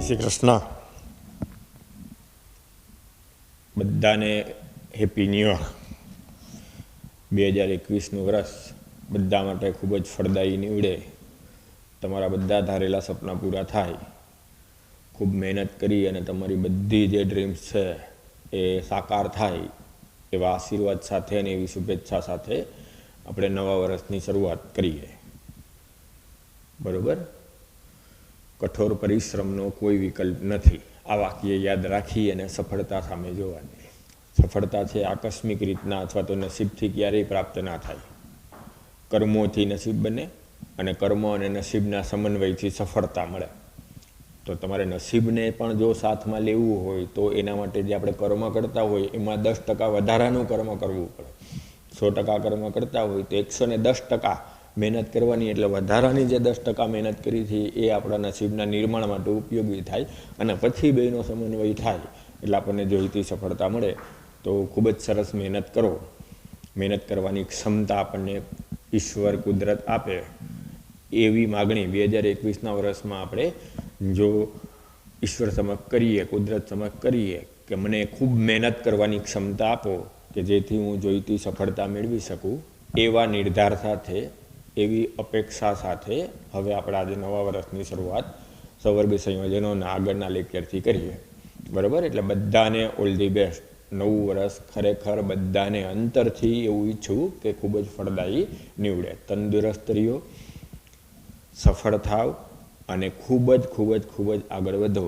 શ્રી કૃષ્ણ. બધાને happy new year. 2021નું વર્ષ બધા માટે ખૂબ જ ફળદાયી નીવડે. તમારા બધા ધારેલા સપના પૂરા થાય. ખૂબ મહેનત કરી અને તમારી બધી જે ડ્રીમ્સ છે એ સાકાર થાય એવા આશીર્વાદ સાથે અને એવી શુભેચ્છા સાથે આપણે નવા વર્ષની શરૂઆત કરીએ. બરાબર. કઠોર પરિશ્રમનો કોઈ વિકલ્પ નથી. આ વાક્ય યાદ રાખી અને સફળતા સામે જોવાની. સફળતા છે આકસ્મિક રીતના અથવા તો નસીબથી ક્યારેય પ્રાપ્ત ના થાય. કર્મોથી નસીબ બને અને કર્મ અને નસીબના સમન્વયથી સફળતા મળે. તો તમારે નસીબને પણ જો સાથમાં લેવું હોય તો એના માટે જે આપણે કર્મ કરતા હોય એમાં 10% વધારાનું કર્મ કરવું પડે. 100% કર્મ કરતા હોય તો 110% મહેનત કરવાની. એટલે વધારાની જે 10% મહેનત કરી હતી એ આપણા નસીબના નિર્માણ માટે ઉપયોગી થાય અને પછી બેનો સમન્વય થાય એટલે આપણને જોઈતી સફળતા મળે. તો ખૂબ જ સરસ મહેનત કરો. મહેનત કરવાની ક્ષમતા આપણને ઈશ્વર કુદરત આપે એવી માગણી 2021ના વર્ષમાં આપણે જો ઈશ્વર સમક્ષ કરીએ, કુદરત સમક્ષ કરીએ કે મને ખૂબ મહેનત કરવાની ક્ષમતા આપો કે જેથી હું જોઈતી સફળતા મેળવી શકું, એવા નિર્ધાર સાથે, એવી અપેક્ષા સાથે હવે આપણે આજે નવા વર્ષની શરૂઆત સવર્ગ સંયોજનોના આગળના લેક્ચરથી કરીએ. બરાબર. એટલે બધાને ઓલ ધી બેસ્ટ. નવું વર્ષ ખરેખર બધાને અંતરથી એવું ઈચ્છું કે ખૂબ જ ફળદાયી નીવડે. તંદુરસ્ત રહ્યો, સફળ થાવ અને ખૂબ જ આગળ વધો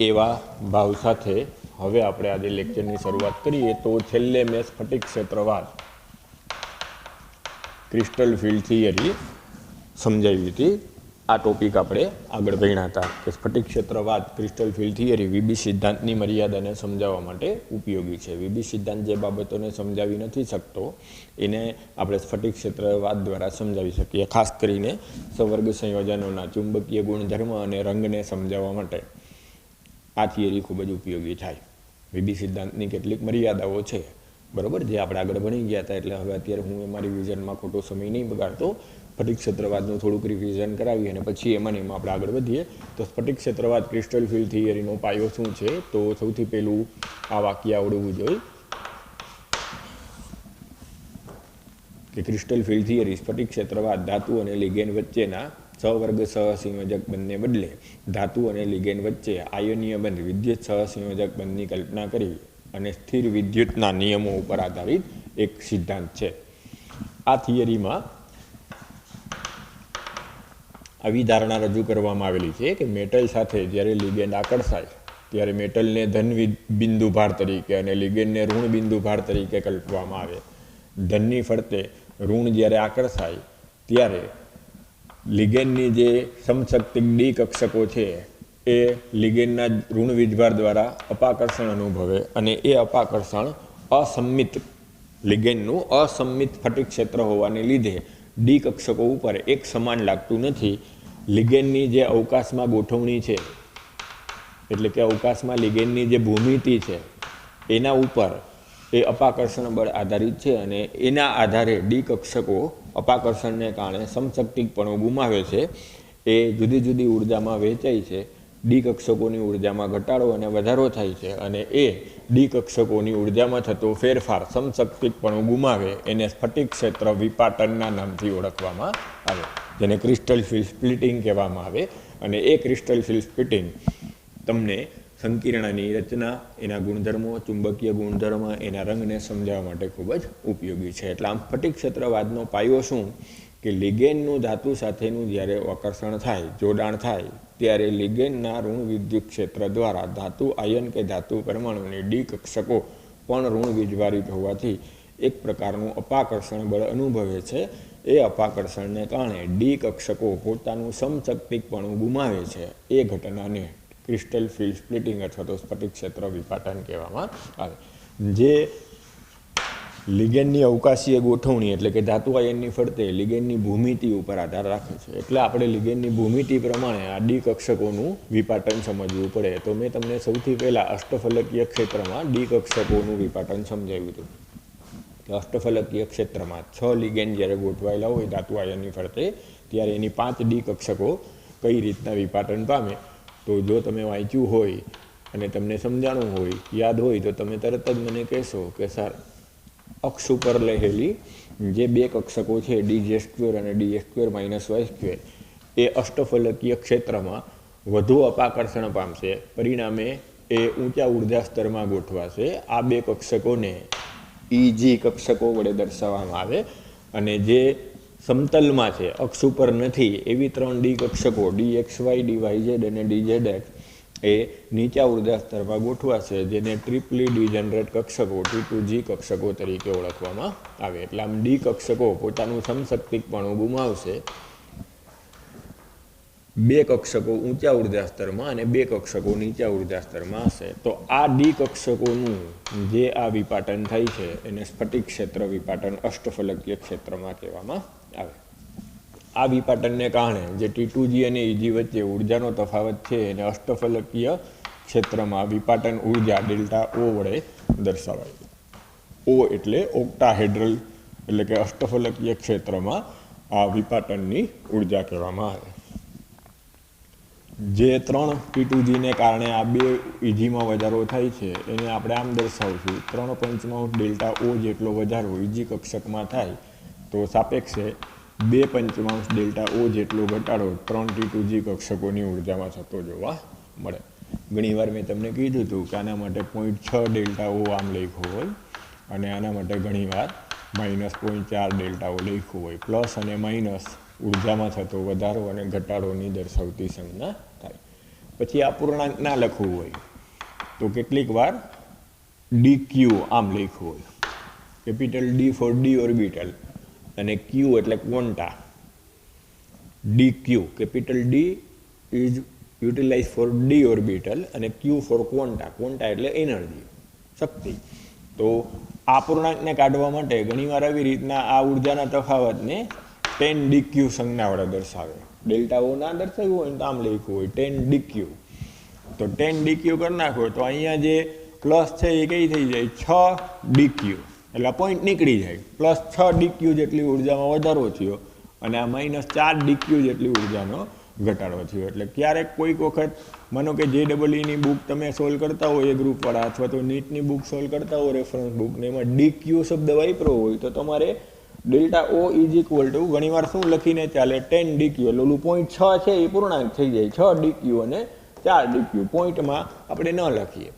એવા ભાવ સાથે હવે આપણે આજે લેક્ચરની શરૂઆત કરીએ. તો છેલ્લે મેં સ્ફટિક ક્ષેત્રવાદ ક્રિસ્ટલ ફિલ્ડ થિયરી સમજાવી હતી. આ ટોપિક આપણે આગળ ભણ્યા હતા કે સ્ફટિક ક્ષેત્રવાદ ક્રિસ્ટલ ફિલ્ડ થિયરી વિબી સિદ્ધાંતની મર્યાદાને સમજાવવા માટે ઉપયોગી છે. વિબી સિદ્ધાંત જે બાબતોને સમજાવી નથી શકતો એને આપણે સ્ફટિક ક્ષેત્રવાદ દ્વારા સમજાવી શકીએ. ખાસ કરીને સવર્ગ સંયોજનોના ચુંબકીય ગુણધર્મ અને રંગને સમજાવવા માટે આ થિયરી ખૂબ જ ઉપયોગી થાય. વિબી સિદ્ધાંતની કેટલીક મર્યાદાઓ છે. બરાબર. જે આપણે આગળ ભણી ગયા હતા. એટલે હવે અત્યારે હું મારી વિઝનમાં ખોટો સમય નહીં બગાડતો. સ્ફટિક ક્ષેત્રવાદનું થોડુંક રિવિઝન કરાવી અને પછી એમાં આપણે આગળ વધીએ. તો સ્ફટિક ક્ષેત્રવાદ ક્રિસ્ટલ ફિલ્ડ થિયરીનો પાયો શું છે? તો સૌથી પહેલું આ વાક્ય આવડવું જોઈએ કે ક્રિસ્ટલ ફિલ્ડ થિયરી સ્ફટિક ક્ષેત્રવાદ ધાતુ અને લિગેન્ડ વચ્ચેના સહવર્ગ સહસંયોજક બંધને બદલે ધાતુ અને લિગેન્ડ વચ્ચે આયનીય બંધ વિદ્યુત સહસંયોજક બંધની કલ્પના કરી અને સ્થિર વિદ્યુતના નિયમો ઉપર આધારિત એક સિદ્ધાંત છે. આ થિયરીમાં આવી ધારણા રજૂ કરવામાં આવેલી છે કે મેટલ સાથે જ્યારે લિગેન્ડ આકર્ષાય ત્યારે મેટલને ધન બિંદુ ભાર તરીકે અને લિગેન્ડને ઋણ બિંદુ ભાર તરીકે કલ્પવામાં આવે. ધનની ફરતે ઋણ જ્યારે આકર્ષાય ત્યારે લિગેન્ડની જે સમશક્તિક ડી કક્ષકો છે એ લિગેન્ડના ઋણ વીજભાર દ્વારા અપાકર્ષણ અનુભવે અને એ અપાકર્ષણ અસંમિત લિગેન્ડનું અસંમિત સ્ફટિક ક્ષેત્ર હોવાને લીધે ડી કક્ષકો ઉપર એક સમાન લાગતું નથી. લિગેન્ડની જે અવકાશમાં ગોઠવણી છે એટલે કે અવકાશમાં લિગેન્ડની જે ભૂમિતિ છે એના ઉપર એ અપાકર્ષણ બળ આધારિત છે અને એના આધારે ડી કક્ષકો અપાકર્ષણને કારણે સમશક્તિકપણું ગુમાવે છે. એ જુદી જુદી ઉર્જામાં વહેંચાય છે. ડી કક્ષકોની ઉર્જામાં ઘટાડો અને વધારો થાય છે અને એ ડી કક્ષકોની ઉર્જામાં થતો ફેરફાર સમશક્તિકપણું ગુમાવે એને સ્ફટિક ક્ષેત્ર વિપાટનના નામથી ઓળખવામાં આવે, જેને ક્રિસ્ટલ ફિલ્ડ સ્પ્લિટિંગ કહેવામાં આવે. અને એ ક્રિસ્ટલ ફિલ્ડ સ્પ્લિટિંગ તમને સંકીર્ણની રચના, એના ગુણધર્મો, ચુંબકીય ગુણધર્મ, એના રંગને સમજાવવા માટે ખૂબ જ ઉપયોગી છે. એટલે આમ સ્ફટિક ક્ષેત્રવાદનો પાયો શું કે લિગેન્ડનું ધાતુ સાથેનું જ્યારે આકર્ષણ થાય, જોડાણ થાય ત્યારે લિગેન્ડના ઋણ વિદ્યુત ક્ષેત્ર દ્વારા ધાતુ આયન કે ધાતુ પરમાણુની ડી કક્ષકો પણ ઋણ વીજભારિત હોવાથી એક પ્રકારનું અપાકર્ષણ બળ અનુભવે છે. એ અપાકર્ષણને કારણે ડી કક્ષકો પોતાનું સમશક્તિકપણું ગુમાવે છે. એ ઘટનાને ક્રિસ્ટલ ફિલ્ડ સ્પ્લિટિંગ અથવા તો સ્ફટિક ક્ષેત્ર વિપાટન કહેવામાં આવે. જે લિગેન્ડની અવકાશીય ગોઠવણી એટલે કે ધાતુ આયનની ફરતે લિગેન્ડની ભૂમિતિ ઉપર આધાર રાખે છે. એટલે આપણે લિગેન્ડની ભૂમિતિ પ્રમાણે આ ડી કક્ષકોનું વિપાટન સમજવું પડે. તો મેં તમને સૌથી પહેલાં અષ્ટફલકીય ક્ષેત્રમાં ડી કક્ષકોનું વિપાટન સમજાવ્યું હતું. અષ્ટફલકીય ક્ષેત્રમાં 6 લિગેન્ડ જ્યારે ગોઠવાયેલા હોય ધાતુ આયનની ફરતે ત્યારે એની 5 ડી કક્ષકો કઈ રીતના વિપાટન પામે. તો તો જો તમે વાંચ્યું હોય અને તમને સમજાણું હોય, યાદ હોય, તો તમે તરત જ મને કહેશો કે સર અક્ષ ઉપર રહેલી જે બે કક્ષકો છે dz² અને dx² - y², એ અષ્ટફલકીય ક્ષેત્રમાં વધુ અપાકર્ષણ પામશે, પરિણામે એ ઊંચા ઉર્જા સ્તરમાં ગોઠવાશે. આ બે કક્ષકોને EG કક્ષકો વડે દર્શાવવામાં આવે. અને જે સમતલમાં છે, અક્ષ ઉપર નથી, એવી 3 ડી કક્ષકો dxy, dyz અને dzx એ નીચા ઉર્જા સ્તરમાં ગોઠવાશે, જેને ટ્રિપલી ડિજનરેટ કક્ષકો T2G કક્ષકો તરીકે ઓળખવામાં આવે. એટલે આમ ડી કક્ષકો પોતાનું સમશક્તિકપણું ગુમાવશે. બે કક્ષકો ઊંચા ઉર્જા સ્તરમાં અને બે કક્ષકો નીચા ઉર્જા સ્તરમાં હશે. તો આ ડી કક્ષકોનું જે આ વિપાટન થાય છે એને સ્ફટિક ક્ષેત્ર વિપાટન અષ્ટફલકીય ક્ષેત્રમાં કહેવામાં આવે. આ વિપાટનને કારણે જે T2G અને EG વચ્ચે ઉર્જાનો તફાવત છે એને અષ્ટફલકીય ક્ષેત્રમાં વિપાટન ઉર્જા ડેલ્ટા O વડે દર્શાવાય. O એટલે ઓક્ટાહેડ્રલ, એટલે કે અષ્ટફલકીય ક્ષેત્રમાં આ વિપાટનની ઉર્જા કહેવામાં આવે. જે 3 T2G ને કારણે આ બે EGમાં વધારો થાય છે એને આપણે આમ દર્શાવશું: 3/5 ડેલ્ટા O જેટલો વધારો EG કક્ષકમાં થાય તો સાપેક્ષે 2/5 ડેલ્ટા O જેટલો ઘટાડો 3 T2G કક્ષકોની ઉર્જામાં થતો જોવા મળે. ઘણીવાર મેં તમને કીધું હતું કે આના માટે 0.6 ડેલ્ટા O આમ લખ્યું હોય અને આના માટે ઘણીવાર -0.4 ડેલ્ટા O લખ્યું હોય. પ્લસ અને માઇનસ ઉર્જામાં થતો વધારો અને ઘટાડોની દર્શાવતી સંજ્ઞા થાય. પછી અપૂર્ણાંક ના લખવું હોય તો કેટલીક વાર dq આમ લખ્યું હોય, capital D for D orbital અને q એટલે quanta. dq capital D is utilise for D orbital અને q ફોર ક્વોન્ટા. ક્વોન્ટા એટલે એનર્જી, શક્તિ. તો આ પૂર્ણાંકને કાઢવા માટે ઘણીવાર આવી રીતના આ ઉર્જાના તફાવતને 10 dq સંજ્ઞા વડે દર્શાવે. ડેલ્ટા O ના દર્શાવ્યું હોય તો આમ લખ્યું હોય 10 dq. તો 10 dq કરી નાખો તો અહીંયા જે પ્લસ છે એ કઈ થઈ જાય 6 dq, એટલે પોઈન્ટ નીકળી જાય. પ્લસ 6 dq જેટલી ઉર્જામાં વધારો થયો અને આ -4 dq જેટલી ઉર્જાનો ઘટાડો થયો. એટલે ક્યારેક કોઈક વખત માનો કે JEE બુક તમે સોલ્વ કરતા હોય એ ગ્રુપવાળા, અથવા તો નીટની બુક સોલ્વ કરતા હોય રેફરન્સ બુક, ને એમાં dq શબ્દ વાપરો હોય તો તમારે delta O is equal two ઘણીવાર શું લખીને ચાલે 10 dq, એટલે ઓલું 0.6 છે એ પૂર્ણાંક થઈ જાય 6 dq અને 4 dq. પોઈન્ટમાં આપણે ન લખીએ.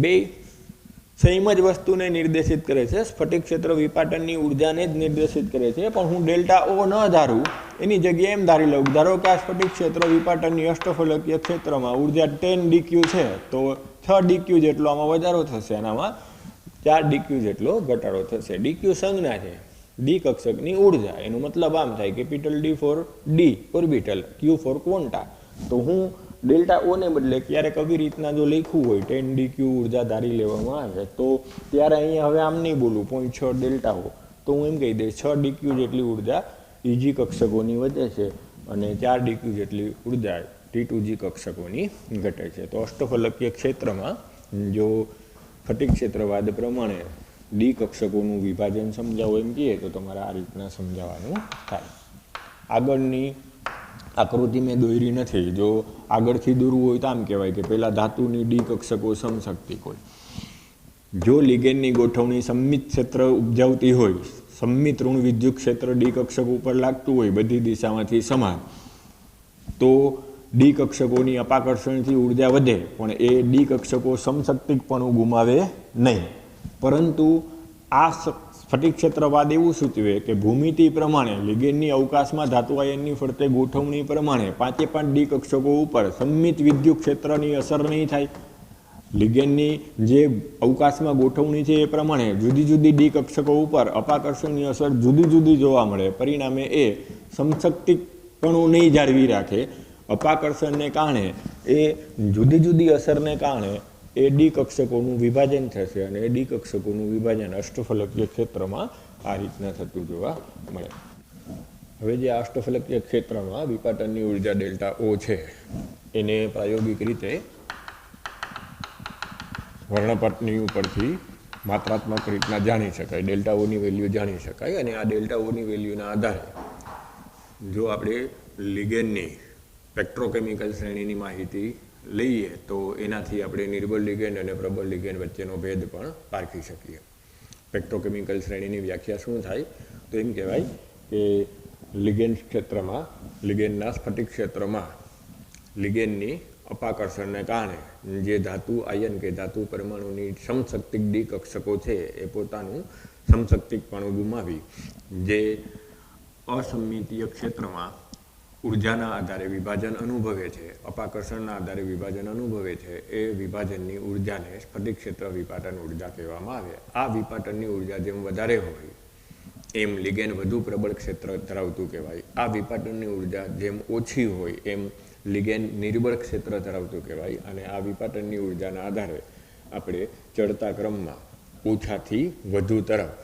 બે સેમ જ વસ્તુને નિર્દેશિત કરે છે, સ્ફટિક ક્ષેત્ર વિપાટનની ઉર્જાને જ નિર્દેશિત કરે છે, પણ હું ડેલ્ટા O ન ધારું, એની જગ્યાએ એમ ધારી લઉં. ધારો કે આ સ્ફટિક ક્ષેત્ર વિપાટનની અષ્ટફલકીય ક્ષેત્રમાં ઉર્જા 10 dq છે તો 6 dq જેટલો આમાં વધારો થશે, આનામાં 4 dq જેટલો ઘટાડો થશે. dq સંજ્ઞા છે ડી કક્ષકની ઉર્જા. એનો મતલબ આમ થાય capital D for D orbital, q for quanta. તો હું ડેલ્ટા O ને બદલે ક્યારેક આવી રીતના જો લખ્યું હોય 10 dq ઉર્જા ધારી લેવામાં આવે તો ત્યારે અહીંયા હવે આમ નહીં બોલું 0.6 ડેલ્ટા O, તો હું એમ કહી દઈશ 6 dq જેટલી ઉર્જા EG કક્ષકોની વધે છે અને 4 dq જેટલી ઉર્જા T2G કક્ષકોની ઘટે છે. તો અષ્ટફલકીય ક્ષેત્રમાં જો સ્ફટિક ક્ષેત્રવાદ પ્રમાણે ડી કક્ષકોનું વિભાજન સમજાવો એમ કહીએ તો તમારે આ રીતના સમજાવવાનું થાય. આગળની આકૃતિ મેં દોરી નથી. જો આગળથી દોરવું હોય તો આમ કહેવાય કે પહેલાં ધાતુની ડી કક્ષકો સમશક્તિક હોય. જો લિગેન્ડની ગોઠવણી સંમિત ક્ષેત્ર ઉપજાવતી હોય, સંમિત ઋણ વિદ્યુત ક્ષેત્ર ડી કક્ષક ઉપર લાગતું હોય બધી દિશામાંથી સમાન, તો ડી કક્ષકોની અપાકર્ષણથી ઉર્જા વધે, પણ એ ડી કક્ષકો સમશક્તિકપણું ગુમાવે નહીં. પરંતુ આ સ્ફટિક ક્ષેત્રવાદ એવું સૂચવે કે ભૂમિતિ પ્રમાણે લિગેન્ડની અવકાશમાં ધાતુ આયનની ફરતે ગોઠવણી પ્રમાણે 5 ડી કક્ષકો ઉપર સંમિત વિદ્યુત ક્ષેત્રની અસર નહીં થાય. લિગેન્ડની જે અવકાશમાં ગોઠવણી છે એ પ્રમાણે જુદી જુદી ડી કક્ષકો ઉપર અપાકર્ષણની અસર જુદી જુદી જોવા મળે. પરિણામે એ સમશક્તિકપણું નહીં જાળવી રાખે. અપાકર્ષણને કારણે એ જુદી જુદી અસરને કારણે એ ડી કક્ષકોનું વિભાજન થશે અને એ ડી કક્ષકોનું વિભાજન અષ્ટફલકીય ક્ષેત્રમાં આ રીતના થતું જોવા મળે. હવે જે અષ્ટફલકીય ક્ષેત્રમાં વિપાટનની ઉર્જા ડેલ્ટા O છે એને પ્રાયોગિક રીતે વર્ણપટની ઉપરથી માત્રાત્મક રીતના જાણી શકાય. ડેલ્ટા ઓની વેલ્યુ જાણી શકાય અને આ ડેલ્ટા ઓની વેલ્યુના આધારે જો આપણે લિગેન્ડની સ્પેક્ટ્રોકેમિકલ શ્રેણીની માહિતી લઈએ તો એનાથી આપણે નિર્બળ લિગેન્ડ અને પ્રબળ લિગેન્ડ વચ્ચેનો ભેદ પણ પારખી શકીએ. સ્પેક્ટ્રોકેમિકલ શ્રેણીની વ્યાખ્યા શું થાય? તો એમ કહેવાય કે લિગેન્ડ ક્ષેત્રમાં, લિગેન્ડના સ્ફટિક ક્ષેત્રમાં લિગેન્ડની અપાકર્ષણને કારણે જે ધાતુ આયન કે ધાતુ પરમાણુની સમશક્તિક ડી કક્ષકો છે એ પોતાનું સમશક્તિકપણું ગુમાવી જે અસંમિતીય ક્ષેત્રમાં ઉર્જાના આધારે વિભાજન અનુભવે છે, અપાકર્ષણના આધારે વિભાજન અનુભવે છે, એ વિભાજનની ઉર્જાને સ્ફટિક ક્ષેત્ર વિપાટન ઉર્જા કહેવામાં આવે. આ વિપાટનની ઉર્જા જેમ વધારે હોય એમ લિગેન્ડ વધુ પ્રબળ ક્ષેત્ર ધરાવતું કહેવાય. આ વિપાટનની ઉર્જા જેમ ઓછી હોય એમ લિગેન્ડ નિર્બળ ક્ષેત્ર ધરાવતું કહેવાય. અને આ વિપાટનની ઉર્જાના આધારે આપણે ચડતા ક્રમમાં ઓછાથી વધુ તરફ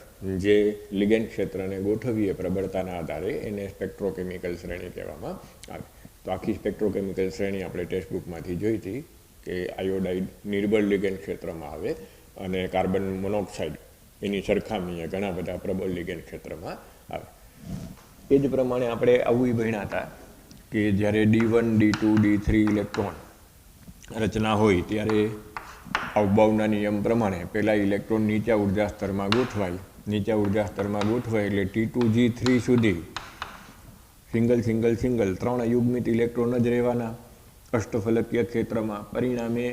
જે લિગેન્ડ ક્ષેત્રને ગોઠવીએ પ્રબળતાના આધારે એને સ્પેક્ટ્રોકેમિકલ શ્રેણી કહેવામાં આવે. તો આખી સ્પેક્ટ્રોકેમિકલ શ્રેણી આપણે ટેક્સ્ટબુકમાંથી જોઈ હતી કે આયોડાઇડ નિર્બળ લિગેન્ડ ક્ષેત્રમાં આવે અને કાર્બન મોનોક્સાઇડ એની સરખામણીએ ઘણા બધા પ્રબળ લિગેન્ડ ક્ષેત્રમાં આવે. એ જ પ્રમાણે આપણે આવું ભણ્યા હતા કે જ્યારે D1, D2, D3 ઇલેક્ટ્રોન રચના હોય ત્યારે અવબાવના નિયમ પ્રમાણે પહેલાં ઇલેક્ટ્રોન નીચા ઉર્જા સ્તરમાં ગોઠવાય. નીચા ઉર્જા સ્તરમાં ગોઠવાય એટલે T2G3 સુધી સિંગલ 3 અયુગ્મિત ઇલેક્ટ્રોન જ રહેવાના અષ્ટફલકીય ક્ષેત્રમાં. પરિણામે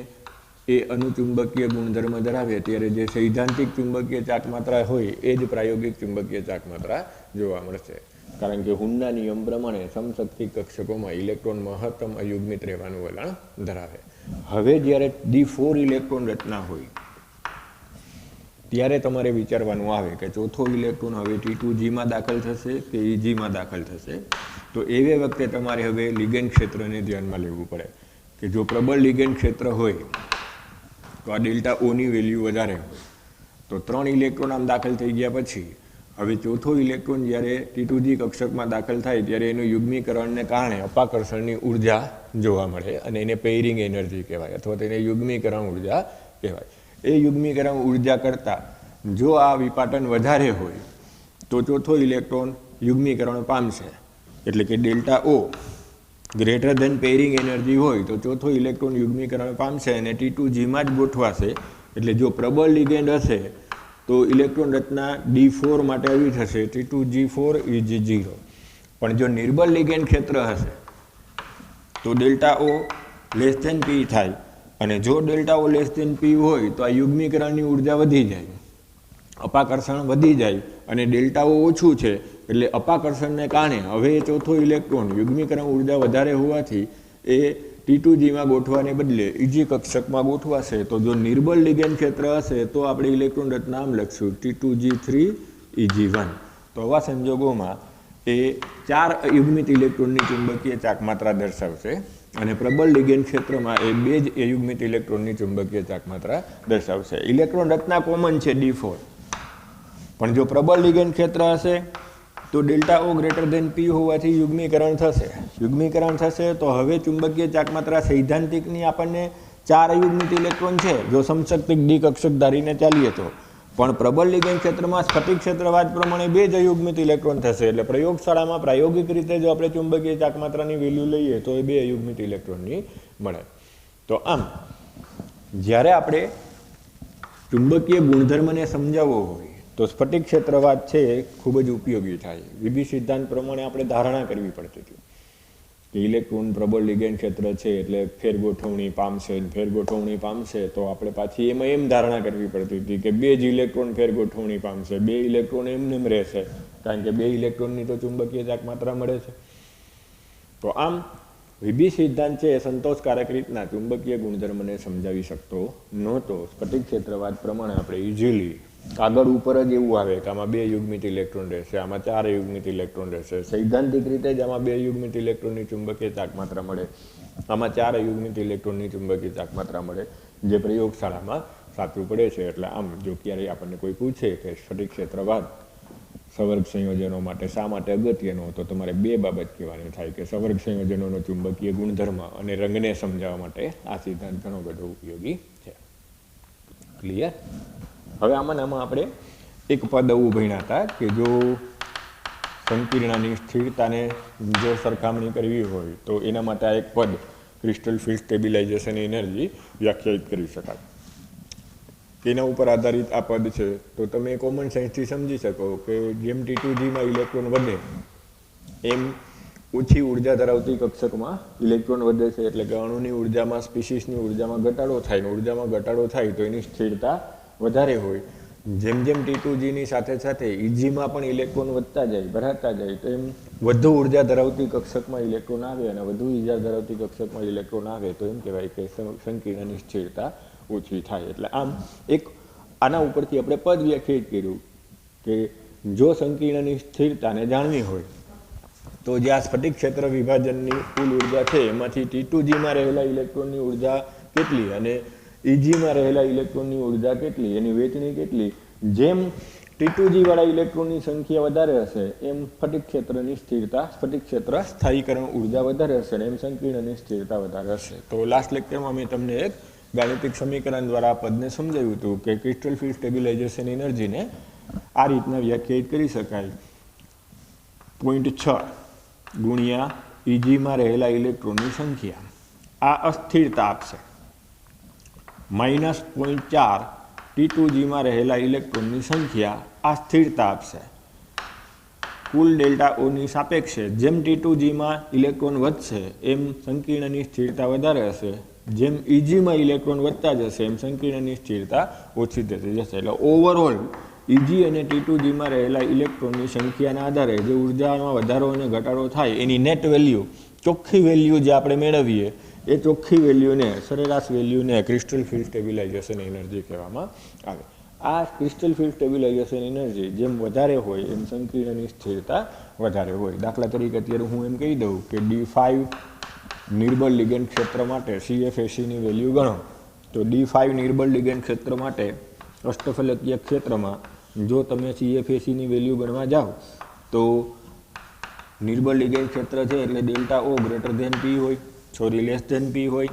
એ અનુચુંબકીય ગુણધર્મ ધરાવે ત્યારે જે સૈદ્ધાંતિક ચુંબકીય ચાકમાત્રા હોય એ જ પ્રાયોગિક ચુંબકીય ચાકમાત્રા જોવા મળશે. કારણ કે હુનના નિયમ પ્રમાણે સમશક્તિ કક્ષકોમાં ઇલેક્ટ્રોન મહત્તમ અયુગ્મિત રહેવાનું વલણ ધરાવે. હવે જ્યારે D4 ઇલેક્ટ્રોન રચના હોય ત્યારે તમારે વિચારવાનું આવે કે ચોથો ઇલેક્ટ્રોન હવે T2Gમાં દાખલ થશે કે EGમાં દાખલ થશે. તો એવે વખતે તમારે હવે લિગેન્ડ ક્ષેત્રને ધ્યાનમાં લેવું પડે કે જો પ્રબળ લિગેન્ડ ક્ષેત્ર હોય તો આ ડેલ્ટા ઓની વેલ્યુ વધારે હોય તો 3 ઇલેક્ટ્રોન આમ દાખલ થઈ ગયા પછી હવે ચોથો ઇલેક્ટ્રોન જ્યારે T2G કક્ષકમાં દાખલ થાય ત્યારે એનું યુગ્મીકરણને કારણે અપાકર્ષણની ઉર્જા જોવા મળે અને એને પેયરિંગ એનર્જી કહેવાય અથવા તેને યુગ્મીકરણ ઉર્જા કહેવાય. એ યુગ્મીકરણ ઉર્જા કરતાં જો આ વિપાટન વધારે હોય તો ચોથો ઇલેક્ટ્રોન યુગ્મીકરણ પામશે. એટલે કે ડેલ્ટા ઓ ગ્રેટર ધેન પેયરિંગ એનર્જી હોય તો ચોથો ઇલેક્ટ્રોન યુગ્મીકરણ પામશે અને T2Gમાં જ ગોઠવાશે. એટલે જો પ્રબળ લિગેન્ડ હશે તો ઇલેક્ટ્રોન રચના D4 માટે આવી થશે T2G4 EG0. પણ જો નિર્બળ લિગેન્ડ ક્ષેત્ર હશે તો ડેલ્ટા ઓ લેસ ધેન P થાય અને જો ડેલ્ટા ઓ લેસ ધેન P હોય તો આ યુગ્મીકરણની ઉર્જા વધી જાય, અપાકર્ષણ વધી જાય અને ડેલ્ટા ઓ ઓછું છે એટલે અપાકર્ષણને કારણે હવે એ ચોથો ઇલેક્ટ્રોન યુગ્મીકરણ ઉર્જા વધારે હોવાથી એ T2Gમાં ગોઠવાને બદલે EG કક્ષકમાં ગોઠવાશે. તો જો નિર્બળ લિગેન્ડ ક્ષેત્ર હશે તો આપણે ઇલેક્ટ્રોન રચના આમ લખશું T2G3 EG1. તો આવા સંજોગોમાં એ 4 અયુગ્મિત ઇલેક્ટ્રોનની ચુંબકીય ચાકમાત્રા દર્શાવશે અને પ્રબળ લિગેન્ડ ક્ષેત્રમાં એ 2 જ અયુગ્મિત ઇલેક્ટ્રોનની ચુંબકીય ચાકમાત્રા દર્શાવશે. ઇલેક્ટ્રોન રચના કોમન છે D4 પણ જો પ્રબળ લિગેન્ડ ક્ષેત્ર હશે તો ડેલ્ટા ઓ ગ્રેટર ધેન P હોવાથી યુગ્મીકરણ થશે. યુગ્મીકરણ થશે તો હવે ચુંબકીય ચાકમાત્રા સૈદ્ધાંતિકની આપણને 4 અયુગ્મિત ઇલેક્ટ્રોન છે જો સમશક્તિક ડી કક્ષક ધારીને ચાલીએ તો. પણ પ્રબળ લિગેન્ડ ક્ષેત્રમાં સ્ફટિક ક્ષેત્રવાદ પ્રમાણે 2 જ અયુગ્મિત ઇલેક્ટ્રોન થશે. એટલે પ્રયોગશાળામાં પ્રાયોગિક રીતે જો આપણે ચુંબકીય ચાકમાત્રાની વેલ્યુ લઈએ તો એ 2 અયુગ્મિત ઇલેક્ટ્રોનની મળે. તો આમ જ્યારે આપણે ચુંબકીય ગુણધર્મને સમજાવવો હોય તો સ્ફટિક ક્ષેત્રવાદ છે એ ખૂબ જ ઉપયોગી થાય. વિભી સિદ્ધાંત પ્રમાણે આપણે ધારણા કરવી પડતી હતી કે ઇલેક્ટ્રોન પ્રબળ લિગેન્ડ ક્ષેત્ર છે એટલે ફેરગોઠવણી પામશે તો આપણે પાછી એમાં એમ ધારણા કરવી પડતી હતી કે 2 જ ઇલેક્ટ્રોન ફેરગોઠવણી પામશે, 2 ઇલેક્ટ્રોન એમને એમ રહેશે કારણ કે 2 ઇલેક્ટ્રોનની તો ચુંબકીય ચાકમાત્રા મળે છે. તો આમ વિભી સિદ્ધાંત છે એ સંતોષકારક રીતના ચુંબકીય ગુણધર્મને સમજાવી શકતો નહોતો. સ્ફટિક ક્ષેત્રવાદ પ્રમાણે આપણે ઇઝીલી કાગળ ઉપર જ એવું આવે કે આમાં 2 યુગ્મિત ઇલેક્ટ્રોન રહેશે, આમાં 4 યુગ્મિત ઇલેક્ટ્રોન રહેશે. સૈદ્ધાંતિક રીતે જ આમાં 2 યુગ્મિત ઇલેક્ટ્રોનની ચુંબકીય ચાકમાત્રા મળે, આમાં 4 યુગ્મિત ઇલેક્ટ્રોનની ચુંબકીય ચાકમાત્રા મળે જે પ્રયોગશાળામાં સાચું પડે છે. એટલે આમ જો ક્યારેય આપણને કોઈ પૂછે કે સ્ફટિક ક્ષેત્રવાદ સવર્ગ સંયોજનો માટે શા માટે અગત્યનો, તો તમારે 2 બાબત કહેવાની થાય કે સવર્ગ સંયોજનોનો ચુંબકીય ગુણધર્મ અને રંગને સમજાવવા માટે આ સિદ્ધાંત ઘણો બધો ઉપયોગી છે. ક્લિયર? હવે આમાં આપણે એક પદ એવું ભણ્યા હતા કે જો સંકીર્ણની સ્થિરતાને જો સરખામણી કરવી હોય તો એના માટે આ એક પદ ક્રિસ્ટલ ફિલ્ડ સ્ટેબિલાઇઝેશન એનર્જી વ્યાખ્યાયિત કરી શકાય. એના ઉપર આધારિત આ પદ છે. તો તમે કોમન સેન્સથી સમજી શકો કે જેમ T2Gમાં ઇલેક્ટ્રોન વધે એમ ઓછી ઉર્જા ધરાવતી કક્ષકમાં ઇલેક્ટ્રોન વધે છે, એટલે કે અણુની ઉર્જામાં, સ્પીસીસની ઉર્જામાં ઘટાડો થાય. ઉર્જામાં ઘટાડો થાય તો એની સ્થિરતા વધારે હોય. જેમ જેમ T2Gની સાથે સાથે Eg માં પણ ઇલેક્ટ્રોન વધતા જાય, ભરાતા જાય, તો એમ વધુ ઉર્જા ધરાવતી કક્ષકમાં ઇલેક્ટ્રોન આવે અને વધુ ઉર્જા ધરાવતી કક્ષકમાં ઇલેક્ટ્રોન આવે તો એમ કહેવાય કે સંકીર્ણની સ્થિરતા ઓછી થાય. એટલે આમ એક આના ઉપરથી આપણે પદ વ્યાખ્યાયિત કર્યું કે જો સંકીર્ણની સ્થિરતાને જાણવી હોય તો જે આ સ્ફટિક ક્ષેત્ર વિભાજનની કુલ ઉર્જા છે એમાંથી T2Gમાં રહેલા ઇલેક્ટ્રોનની ઉર્જા કેટલી અને Eg માં રહેલા ઇલેક્ટ્રોનની ઉર્જા કેટલી, એની વહેંચણી કેટલી. જેમ T2G વાળા ઇલેક્ટ્રોનની સંખ્યા વધારે હશે એમ સ્ફટિક ક્ષેત્રની સ્થિરતા, સ્ફટિક ક્ષેત્ર સ્થાયીકરણ ઉર્જા વધારે હશે અને એમ સંકીર્ણની સ્થિરતા વધારે હશે. તો લાસ્ટ લેક્ચરમાં મેં તમને એક ગાણિતિક સમીકરણ દ્વારા આ પદને સમજાવ્યું હતું કે ક્રિસ્ટલ ફિલ્ડ સ્ટેબિલાઇઝેશન એનર્જીને આ રીતના વ્યાખ્યાયિત કરી શકાય. 0.6 ગુણ્યા Eg માં રહેલા ઇલેક્ટ્રોનની સંખ્યા આ અસ્થિરતા આપશે, -0.4 T2Gમાં રહેલા ઇલેક્ટ્રોનની સંખ્યા આ સ્થિરતા આપશે. કુલ ડેલ્ટા ઓની સાપેક્ષે જેમ T2Gમાં ઇલેક્ટ્રોન વધશે એમ સંકીર્ણની સ્થિરતા વધારે હશે, જેમ Eg માં ઇલેક્ટ્રોન વધતા જશે એમ સંકીર્ણની સ્થિરતા ઓછી થતી જશે. એટલે ઓવરઓલ Eg અને T2Gમાં રહેલા ઇલેક્ટ્રોનની સંખ્યાના આધારે જે ઉર્જામાં વધારો અને ઘટાડો થાય એની નેટ વેલ્યુ, ચોખ્ખી વેલ્યુ જે આપણે મેળવીએ એ ચોખ્ખી વેલ્યુને, સરેરાશ વેલ્યુને ક્રિસ્ટલ ફિલ્ડ સ્ટેબિલાઇઝેશન એનર્જી કહેવામાં આવે. આ ક્રિસ્ટલ ફિલ્ડ સ્ટેબિલાઇઝેશન એનર્જી જેમ વધારે હોય એમ સંકીર્ણની સ્થિરતા વધારે હોય. દાખલા તરીકે અત્યારે હું એમ કહી દઉં કે D5 નિર્બળ લિગેન્ડ ક્ષેત્ર માટે CFACની વેલ્યુ ગણો તો D5 નિર્બળ લિગેન્ડ ક્ષેત્ર માટે અષ્ટફલકીય ક્ષેત્રમાં જો તમે CFACની વેલ્યુ ગણવા જાઓ તો નિર્બળ લિગેન્ડ ક્ષેત્ર છે એટલે delta O greater than P હોય, સોરી લેસ ધેન P હોય.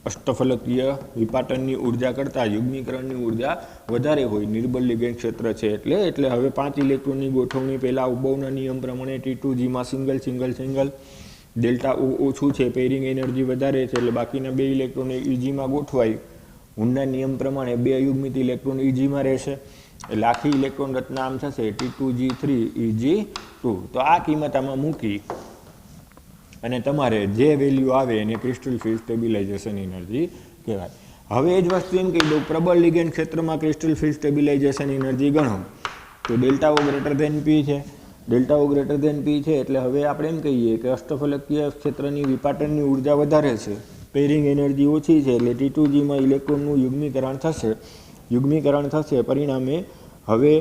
અષ્ટફલકીય વિપાટનની ઉર્જા કરતાં યુગ્મીકરણની ઉર્જા વધારે હોય નિર્બળ લિગેન્ડ ક્ષેત્ર છે એટલે હવે 5 ઇલેક્ટ્રોનની ગોઠવણી પહેલાં ઉબવના નિયમ પ્રમાણે T2Gમાં સિંગલ ડેલ્ટા O ઓછું છે, પેરિંગ એનર્જી વધારે છે એટલે બાકીના 2 ઇલેક્ટ્રોન Eg માં ગોઠવાય. હુનના નિયમ પ્રમાણે 2 અયુગ્મિત ઇલેક્ટ્રોન Eg માં રહેશે એટલે આખી ઇલેક્ટ્રોન રચના આમ થશે T2G3 Eg2. તો આ કિંમત આમાં મૂકી અને તમારે જે વેલ્યુ આવે એને ક્રિસ્ટલ ફિલ્ડ સ્ટેબિલાઇઝેશન એનર્જી કહેવાય. હવે એ જ વસ્તુ એમ કહી દઉં, પ્રબળ લિગેન્ડ ક્ષેત્રમાં ક્રિસ્ટલ ફિલ્ડ સ્ટેબિલાઇઝેશન એનર્જી ગણો તો delta O greater than P છે. Delta O greater than P છે એટલે હવે આપણે એમ કહીએ કે અષ્ટફલકીય ક્ષેત્રની વિપાટનની ઉર્જા વધારે છે, પેરિંગ એનર્જી ઓછી છે એટલે T2Gમાં ઇલેક્ટ્રોનનું યુગ્મીકરણ થશે. પરિણામે હવે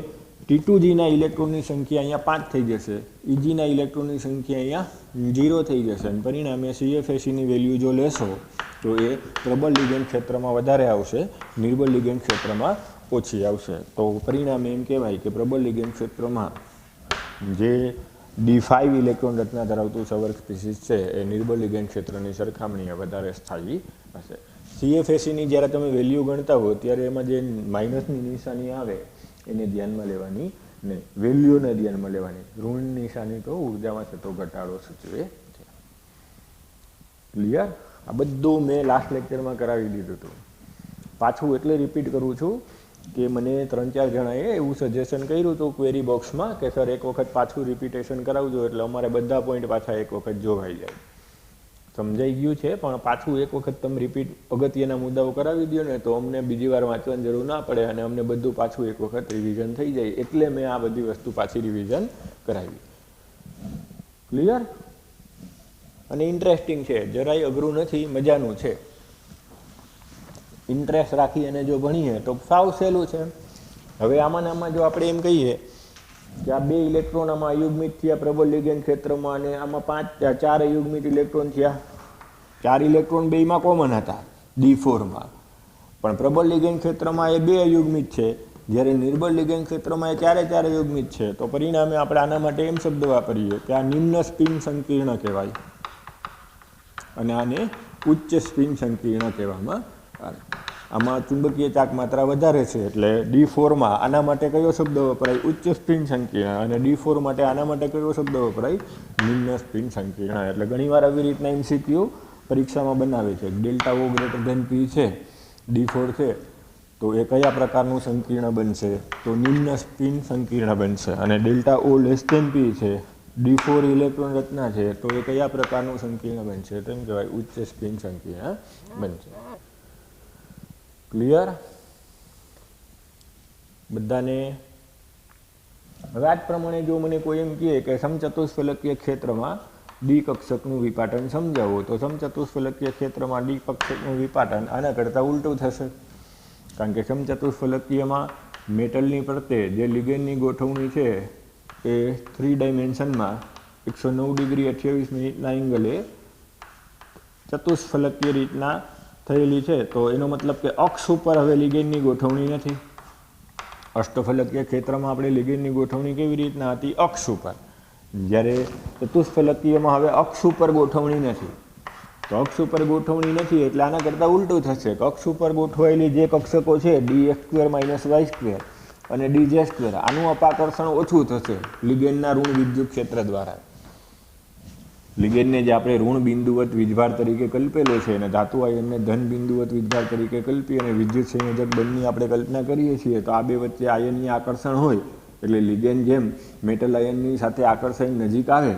T2Gના ઇલેક્ટ્રોનની સંખ્યા અહીંયા 5 થઈ જશે, Egના ઇલેક્ટ્રોનની સંખ્યા અહીંયા 0 થઈ જશે અને પરિણામે CFACની વેલ્યુ જો લેશો તો એ પ્રબળ લિગેન્ડ ક્ષેત્રમાં વધારે આવશે, નિર્બળ લિગેન્ડ ક્ષેત્રમાં ઓછી આવશે. તો પરિણામે એમ કહેવાય કે પ્રબળ લિગેન્ડ ક્ષેત્રમાં જે D5 ઇલેક્ટ્રોન રચના ધરાવતું સવર્ગ સ્પીસીસ છે એ નિર્બળ લિગેન્ડ ક્ષેત્રની સરખામણીએ વધારે સ્થાયી હશે. CFACની જ્યારે તમે વેલ્યુ ગણતા હો ત્યારે એમાં જે માઇનસની નિશાની આવે એને ધ્યાનમાં લેવાની નહીં, વેલ્યુને ધ્યાનમાં લેવાની. ઋણ નિશાની તો ઉર્જામાં થતો ઘટાડો સૂચવે છે. ક્લિયર? આ બધું મેં લાસ્ટ લેક્ચરમાં કરાવી દીધું હતું. પાછું એટલે રિપીટ કરું છું કે મને 3-4 જણાએ એવું સજેશન કર્યું હતું ક્વેરી બોક્સમાં કે સર એક વખત પાછું રિપીટેશન કરાવજો એટલે અમારે બધા પોઈન્ટ પાછા એક વખત જોવાઈ જાય. સમજાઈ ગયું છે પણ પાછું એક વખત તમે રિપીટ અગત્યના મુદ્દાઓ કરાવી દો ને તો અમને બીજી વાર વાંચવાની જરૂર ના પડે અને અમને બધું પાછું એક વખત રિવિઝન થઈ જાય. એટલે મેં આ બધી વસ્તુ પાછી રિવિઝન કરાવી. ક્લિયર? અને ઇન્ટરેસ્ટિંગ છે, જરાય અઘરું નથી, મજાનું છે. ઇન્ટરેસ્ટ રાખી અને જો ભણીએ તો સાવ સહેલું છે. હવે આમાં જો આપણે એમ કહીએ કે આ 2 ઇલેક્ટ્રોન આમાં અયુગ્મિત થયા પ્રબળ લિગેન્ડ ક્ષેત્રમાં અને આમાં 4 અયુગ્મિત ઇલેક્ટ્રોન થયા. 4 ઇલેક્ટ્રોન બેયમાં કોમન હતા D4માં, પણ પ્રબળ લિગેન્ડ ક્ષેત્રમાં એ 2 અયુગ્મિત છે જ્યારે નિર્બળ લિગેન્ડ ક્ષેત્રમાં એ 4 અયુગ્મિત છે. તો પરિણામે આપણે આના માટે એમ શબ્દ વાપરીએ કે આ નિમ્ન સ્પિન સંકીર્ણ કહેવાય અને આને ઉચ્ચ સ્પિન સંકીર્ણ કહેવામાં આવે. આમાં ચુંબકીય ચાક માત્રા વધારે છે એટલે D4માં આના માટે કયો શબ્દ વપરાય? ઉચ્ચ સ્પિન સંકીર્ણ. અને D4 માટે આના માટે કયો શબ્દ વપરાય? નિમ્ન સ્પિન સંકીર્ણ. એટલે ઘણીવાર આવી રીતના MCQ પરીક્ષામાં બનાવે છે. Delta O greater than P છે, D4 છે, તો એ કયા પ્રકારનું સંકીર્ણ બનશે? તો નિમ્ન સ્પિન સંકીર્ણ બનશે. અને delta O less than P છે, D4 ઇલેક્ટ્રોન રચના છે, તો એ કયા પ્રકારનું સંકીર્ણ બનશે? તેમ કહેવાય ઉચ્ચ સ્પિન સંકીર્ણ બનશે. ક્લિયર બધાને? હવે આ જ પ્રમાણે જો મને કોઈ એમ કહે કે સમચતુષ્ફલકીય ક્ષેત્રમાં ડી કક્ષકનું વિપાટન સમજાવો, તો સમચતુષ્ફલકીય ક્ષેત્રમાં ડી કક્ષકનું વિપાટન આના કરતાં ઉલટું થશે. કારણ કે સમચતુષ્ફલકીયમાં મેટલની ફરતે જે લિગેન્ડની ગોઠવણી છે એ 3 ડાયમેન્શનમાં 109 ડિગ્રી 28 મિનિટના એંગલે ચતુષ્ફલકીય રીતના થયેલી છે. તો એનો મતલબ કે અક્ષ ઉપર હવે લિગેન્ડની ગોઠવણી નથી. અષ્ટફલકીય ક્ષેત્રમાં આપણે લિગેન્ડની ગોઠવણી કેવી રીતના હતી? અક્ષ ઉપર. જ્યારે ચતુષ્ફલકીયમાં હવે અક્ષ ઉપર ગોઠવણી નથી. તો અક્ષ ઉપર ગોઠવણી નથી એટલે આના કરતાં ઉલટું થશે. અક્ષ ઉપર ગોઠવાયેલી જે કક્ષકો છે dx² - y² અને dj², આનું અપાકર્ષણ ઓછું થશે લિગેન્ડના ઋણ વિદ્યુત ક્ષેત્ર દ્વારા. લિગેન્ડને જે આપણે ઋણ બિંદુવત વીજભાર તરીકે કલ્પેલો છે અને ધાતુ આયનને ધન બિંદુવત વીજભાર તરીકે કલ્પી અને વિદ્યુત સંયોજક બંને આપણે કલ્પના કરીએ છીએ, તો આ બે વચ્ચે આયનીય આકર્ષણ હોય એટલે લિગેન્ડ જેમ મેટલ આયનની સાથે આકર્ષણ નજીક આવે,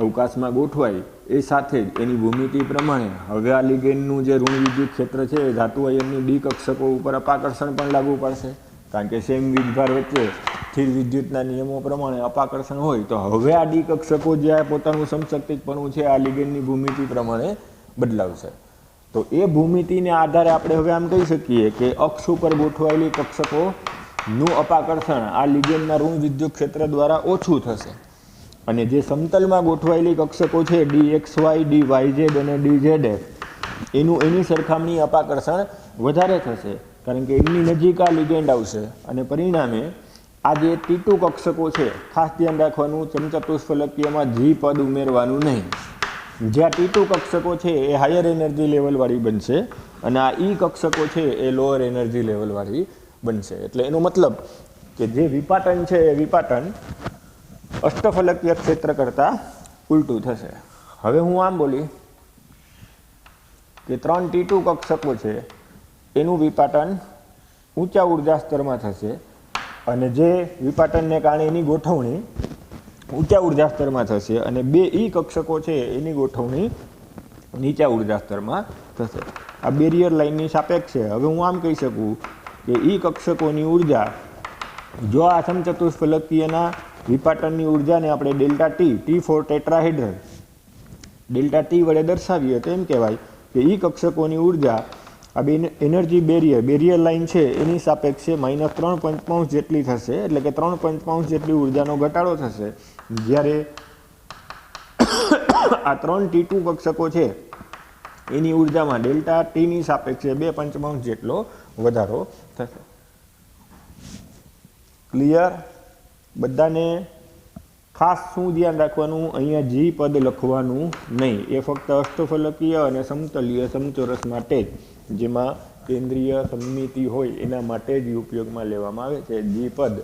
અવકાશમાં ગોઠવાય, એ સાથે જ એની ભૂમિતિ પ્રમાણે હવે આ લિગેન્ડનું જે ઋણ વિદ્યુત ક્ષેત્ર છે એ ધાતુ આયનની ડી કક્ષકો ઉપર અપાકર્ષણ પણ લાગુ પડશે. કારણ કે સેમ વીજભાર વચ્ચે સ્થિર વિદ્યુતના નિયમો પ્રમાણે અપાકર્ષણ હોય, તો હવે આ ડી કક્ષકો જે પોતાનું સમશક્તિકપણું છે આ લિગેન્ડની ભૂમિતિ પ્રમાણે બદલાવશે. તો એ ભૂમિતિને આધારે આપણે હવે આમ કહી શકીએ કે અક્ષ ઉપર ગોઠવાયેલી કક્ષકોનું અપાકર્ષણ આ લિગેન્ડના ઋણ વિદ્યુત ક્ષેત્ર દ્વારા ઓછું થશે. અને જે સમતલમાં ગોઠવાયેલી કક્ષકો છે dxy, dyz અને dzf, એની સરખામણી અપાકર્ષણ વધારે થશે. કારણ કે એમની નજીક આ લિગેન્ડ આવશે અને પરિણામે આ જે T2 કક્ષકો છે, ખાસ ધ્યાન રાખવાનું, સમચતુષ્ફલકીયમાં G પદ ઉમેરવાનું નહીં. જ્યાં T2 કક્ષકો છે એ હાયર એનર્જી લેવલવાળી બનશે અને આ E કક્ષકો છે એ લોઅર એનર્જી લેવલવાળી બનશે. એટલે એનો મતલબ કે જે વિપાટન છે એ વિપાટન અષ્ટફલકીય ક્ષેત્ર કરતાં ઉલટું થશે. હવે હું આમ બોલી કે 3 T2 કક્ષકો છે એનું વિપાટન ઊંચા ઉર્જા સ્તરમાં થશે અને જે વિપાટનને કારણે એની ગોઠવણી ઊંચા ઉર્જા સ્તરમાં થશે અને 2 E કક્ષકો છે એની ગોઠવણી નીચા ઉર્જા સ્તરમાં થશે. આ બેરિયર લાઇનની સાપેક્ષ છે. હવે હું આમ કહી શકું કે E કક્ષકોની ઉર્જા, જો આ સમચતુષ્ફલકીયના વિપાટનની ઉર્જાને આપણે delta T4 tetrahedral delta T વડે દર્શાવીએ તો એમ કહેવાય કે E કક્ષકોની ઉર્જા આ બે એનર્જી બેરિયર લાઇન છે એની સાપેક્ષે -3.5 જેટલી થશે. એટલે કે 3.5 જેટલી ઉર્જાનો ઘટાડો થશે. જ્યારે આ 3 T2 કક્ષકો છે એની ઉર્જામાં ડેલ્ટા Tની સાપેક્ષે 2.5 જેટલો વધારો થશે. ક્લિયર બધાને? ખાસ શું ધ્યાન રાખવાનું, અહીંયા G પદ લખવાનું નહીં. એ ફક્ત અષ્ટફલકીય અને સમતલીય સમચોરસ માટે જ, જેમાં કેન્દ્રીય સમમિતિ હોય એના માટે જ ઉપયોગમાં લેવામાં આવે છે. G પદ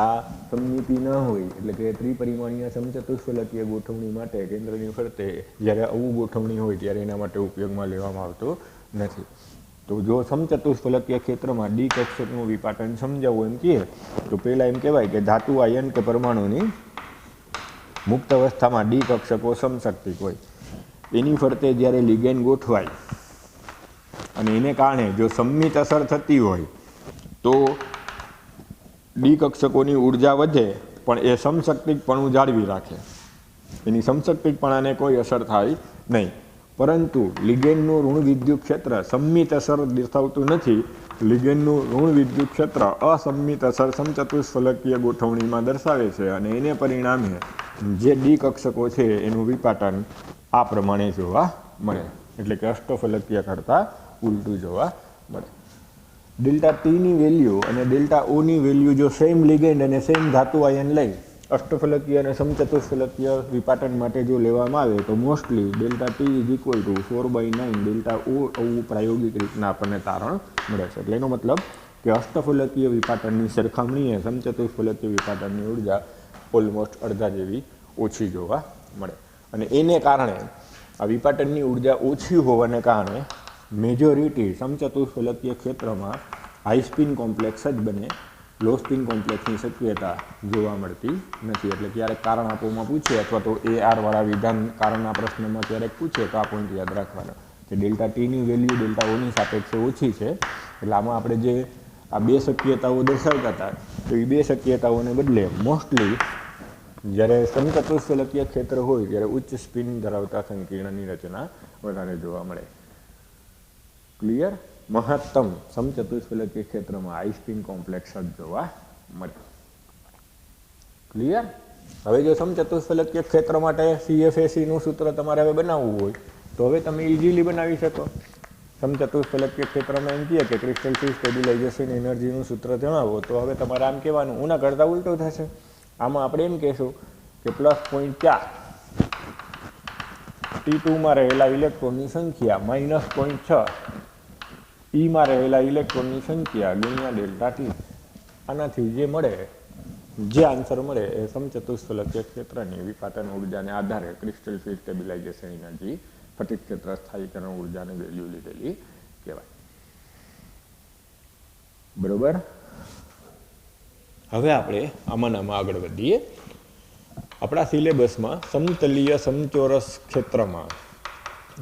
આ સમમિતિ ન હોય એટલે કે ત્રિપરિમાણીય સમચતુષ્ફલકીય ગોઠવણી માટે કેન્દ્રની ફરતે જ્યારે આવું ગોઠવણી હોય ત્યારે એના માટે ઉપયોગમાં લેવામાં આવતો નથી. તો જો સમચતુષ્ફલકીય ક્ષેત્રમાં ડી કક્ષકનું વિપાટન સમજાવવું એમ કહે તો પહેલાં એમ કહેવાય કે ધાતુ આયન કે પરમાણુની મુક્ત અવસ્થામાં ડી કક્ષકો સમશક્તિક હોય. એની ફરતે જ્યારે લિગેન્ડ ગોઠવાય અને એને કારણે જો સંમિત અસર થતી હોય તો ડી કક્ષકોની ઉર્જા વધે પણ એ સમશક્તિકપણું જાળવી રાખે. એની સમશક્તિકપણાને કોઈ અસર થાય નહીં. પરંતુ લિગેન્ડનું ઋણ વિદ્યુત ક્ષેત્ર સંમિત અસર દર્શાવતું નથી. લિગેન્ડનું ઋણ વિદ્યુત ક્ષેત્ર અસંમિત અસર સમચતુષ્ફલકીય ગોઠવણીમાં દર્શાવે છે અને એને પરિણામે જે ડી કક્ષકો છે એનું વિપાટન આ પ્રમાણે જોવા મળે. એટલે કે અષ્ટફલકીય કરતાં ઉલટું જોવા મળે. ડેલ્ટા Tની વેલ્યુ અને ડેલ્ટા Oની વેલ્યુ જો સેમ લિગેન્ડ અને સેમ ધાતુ આયન લઈ અષ્ટફલકીય અને સમચતુષ્ફલકીય વિપાટન માટે જો લેવામાં આવે તો mostly delta T is equal to 4/9 delta O આવું પ્રાયોગિક રીતના આપણને તારણ મળે છે. એટલે એનો મતલબ કે અષ્ટફલકીય વિપાટનની સરખામણીએ સમચતુષ્ફલકીય વિપાટનની ઉર્જા ઓલમોસ્ટ અડધા જેવી ઓછી જોવા મળે. અને એને કારણે આ વિપાટનની ઉર્જા ઓછી હોવાને કારણે મેજોરિટી સમચતુષ્ફલકીય ક્ષેત્રમાં હાઈ સ્પિન કોમ્પ્લેક્સ જ બને, લો સ્પિન કોમ્પ્લેક્સની શક્યતા જોવા મળતી નથી. એટલે ક્યારેક કારણ આપોમાં પૂછે અથવા તો AR-વાળા વિધાન કારણના પ્રશ્નમાં ક્યારેક પૂછે તો આ પોઈન્ટ યાદ રાખવાનો કે ડેલ્ટા ટીની વેલ્યુ ડેલ્ટા ઓની સાપેક્ષે ઓછી છે. એટલે આમાં આપણે જે આ બે શક્યતાઓ દર્શાવતા હતા તો એ બે શક્યતાઓને બદલે મોસ્ટલી જ્યારે સમચતુષ્ફલકીય ક્ષેત્ર હોય ત્યારે ઉચ્ચ સ્પિન ધરાવતા સંકીર્ણની રચના વધારે જોવા મળે. ક્લિયર? મહત્તમ સમચતુષ્ફલકીય ક્ષેત્રમાં હાઈ સ્પિન કોમ્પ્લેક્સ જ જોવા મળે. ક્લિયર? હવે જો સમચતુષ્ફલકીય ક્ષેત્ર માટે CFACનું સૂત્ર તમારે હવે બનાવવું હોય તો હવે તમે ઇઝીલી બનાવી શકો. સમચતુષ્ફલકીય ક્ષેત્રમાં એમ કહે કે ક્રિસ્ટલ ફી સ્ટેબિલાઇઝેશન એનર્જીનું સૂત્ર જણાવો તો હવે તમારે આમ કહેવાનું, ઉના કરતાં ઉલટું થશે. આમાં આપણે એમ કહેશું કે +0.4 T2માં રહેલા ઇલેક્ટ્રોનની સંખ્યા -0.6 Eમાં રહેલા ઇલેક્ટ્રોનની સંખ્યા ગુણ્યા ડેલ્ટા ટી. આનાથી જે મળે, જે આન્સર મળે એ સમચતુષ્ફલકીય ક્ષેત્રની વિપાટન ઉર્જાને આધારે ક્રિસ્ટલ ફી સ્ટેબિલાઇઝેશન એનર્જી સ્ફટિક ક્ષેત્ર સ્થાયીકરણ ઉર્જાની વેલ્યુ લીધેલી કહેવાય. બરોબર? હવે આપણે આમાં આગળ વધીએ. આપણા સિલેબસમાં સમતલીય સમચોરસ ક્ષેત્રમાં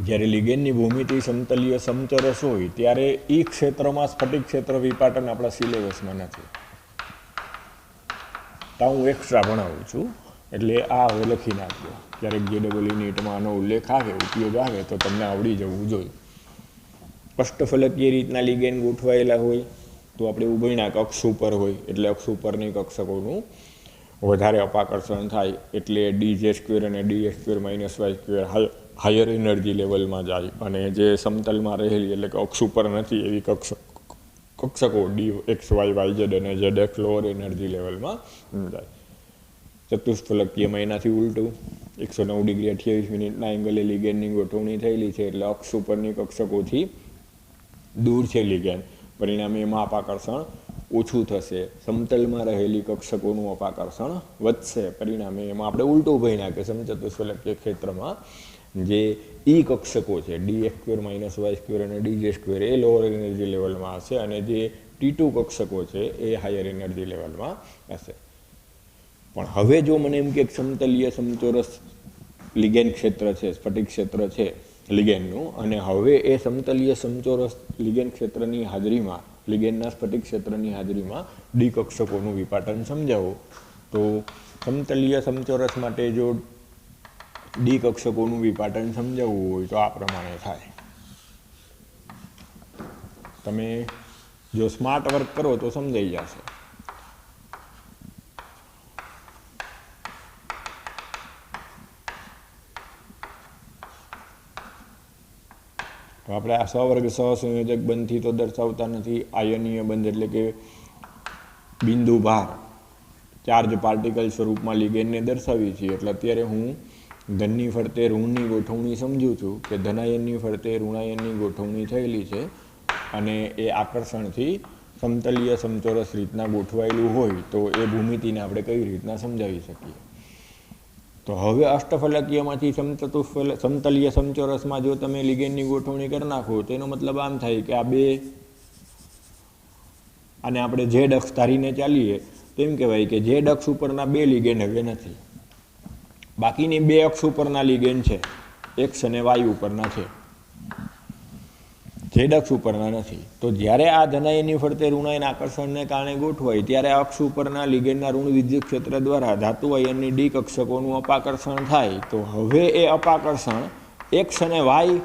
જ્યારે લિગેન્ડની ભૂમિતિ સમતલીય સમચોરસ હોય ત્યારે એ ક્ષેત્રમાં સ્ફટિક ક્ષેત્ર વિપાટન આપણા સિલેબસમાં નથી. તો હું એક્સ્ટ્રા ભણાવું છું એટલે આ હવે લખી નાખજો. ક્યારેક JEE નીટમાં આનો ઉલ્લેખ આવે, ઉપયોગ આવે તો તમને આવડી જવું જોઈએ. અષ્ટફલકીય રીતના લિગેન્ડ ગોઠવાયેલા હોય તો આપણે ઉભયના અક્ષ ઉપર હોય એટલે અક્ષ ઉપરની કક્ષકોનું વધારે અપાકર્ષણ થાય એટલે dj² અને dx² - y² હાયર એનર્જી લેવલમાં જાય અને જે સમતલમાં રહેલી એટલે કે અક્ષ ઉપર નથી એવી કક્ષકો dx, y, yz અને zx લોઅર એનર્જી લેવલમાં જાય. ચતુષ્ફલકીયમાં એનાથી ઉલટું 109 ડિગ્રી 28 મિનિટના એંગલે લિગેન્ડની ગોઠવણી થયેલી છે એટલે અક્ષ ઉપરની કક્ષકોથી દૂર છે લિગેન્ડ, પરિણામે એમાં અપાકર્ષણ ઓછું થશે. સમતલમાં રહેલી કક્ષકોનું અપાકર્ષણ વધશે, પરિણામે એમાં આપણે ઉલટું ભણી નાખીએ. સમચતુષ્ફલકીય ક્ષેત્રમાં જે ઈ કક્ષકો છે dx² - y² અને dj² એ લોઅર એનર્જી લેવલમાં હશે અને જે T2 કક્ષકો છે એ હાયર એનર્જી લેવલમાં હશે. પણ હવે જો મને એમ કે સમતલીય સમચોરસ લિગેન્ડ ક્ષેત્ર છે, સ્ફટિક ક્ષેત્ર છે લિગેન્ડનું, અને હવે એ સમતલીય સમચોરસ લિગેન્ડ ક્ષેત્રની હાજરીમાં, લિગેન્ડના સ્ફટિક ક્ષેત્રની હાજરીમાં ડી કક્ષકોનું વિપાટન સમજાવો તો સમતલીય સમચોરસ માટે જો ડી કક્ષકોનું વિપાટન સમજાવવું હોય તો આ પ્રમાણે થાય. તમે જો સ્માર્ટ વર્ક કરો તો સમજાઈ જશે. તો આપણે આ સવર્ગ સહસંયોજક બંધથી તો દર્શાવતા નથી. આયનીય બંધ એટલે કે બિંદુ ભાર ચાર્જ પાર્ટિકલ સ્વરૂપમાં લિગેન્ડને દર્શાવી છીએ. એટલે અત્યારે હું ધનની ફરતે ઋણની ગોઠવણી સમજું છું કે ધનાયનની ફરતે ઋણાયનની ગોઠવણી થયેલી છે અને એ આકર્ષણથી સમતલીય સમચોરસ રીતના ગોઠવાયેલું હોય તો એ ભૂમિતિને આપણે કઈ રીતના સમજાવી શકીએ. તો હવે અષ્ટફલકીયમાંથી સમતલીય સમચોરસમાં જો તમે લિગેન્ડની ગોઠવણી કરી નાખો તો એનો મતલબ આમ થાય કે આ બે, અને આપણે ઝેડ અક્ષ ધારીને ચાલીએ તો એમ કહેવાય કે ઝેડ અક્ષ ઉપરના બે લિગેન્ડ હવે નથી, બાકીની બે અક્ષ ઉપરના લિગેન્ડ છે, એક્સ અને વાય ઉપરના છે, ઝેડ અક્ષ ઉપરના નથી. તો જ્યારે આ ધનાયનની ફરતે ઋણાયન આકર્ષણને કારણે ગોઠવાય ત્યારે અક્ષ ઉપરના લિગેન્ડના ઋણ વિદ્યુત ક્ષેત્ર દ્વારા ધાતુ આયનની ડી કક્ષકોનું અપાકર્ષણ થાય. તો હવે એ અપાકર્ષણ એક્સ અને વાય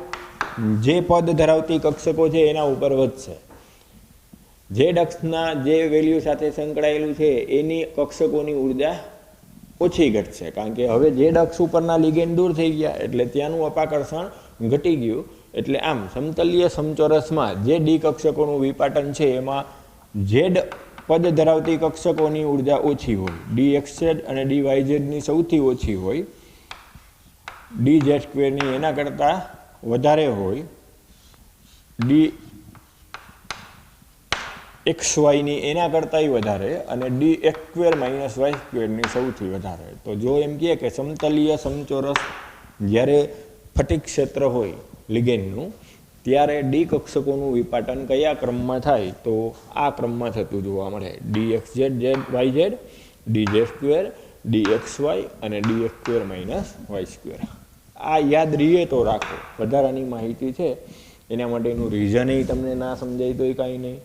જે પદ ધરાવતી કક્ષકો છે એના ઉપર વધશે. ઝેડ અક્ષના જે વેલ્યુ સાથે સંકળાયેલું છે એની કક્ષકોની ઉર્જા ઓછી ઘટશે કારણ કે હવે ઝેડ અક્ષ ઉપરના લિગેન્ડ દૂર થઈ ગયા એટલે ત્યાંનું અપાકર્ષણ ઘટી ગયું. એટલે આમ સમતલીય સમચોરસમાં જે ડી કક્ષકોનું વિપાટન છે એમાં ઝેડ પદ ધરાવતી કક્ષકોની ઉર્જા ઓછી હોય. dxz અને dyzની સૌથી ઓછી હોય. dz² ની એના કરતાં વધારે હોય. dxy ની એના કરતાંય વધારે અને dx² - y² ની સૌથી વધારે. તો જો એમ કહે કે સમતલીય સમચોરસ જ્યારે ફટિક ક્ષેત્ર હોય લિગેન્ડનું ત્યારે ડી કક્ષકોનું વિપાટન કયા ક્રમમાં થાય? તો આ ક્રમમાં થતું જોવા મળે. dxz yz, dz², dxy અને dx² - y². આ યાદ રહીએ તો રાખો. વધારાની માહિતી છે એના માટેનું રીઝન તમને ના સમજાય તોય કાંઈ નહીં.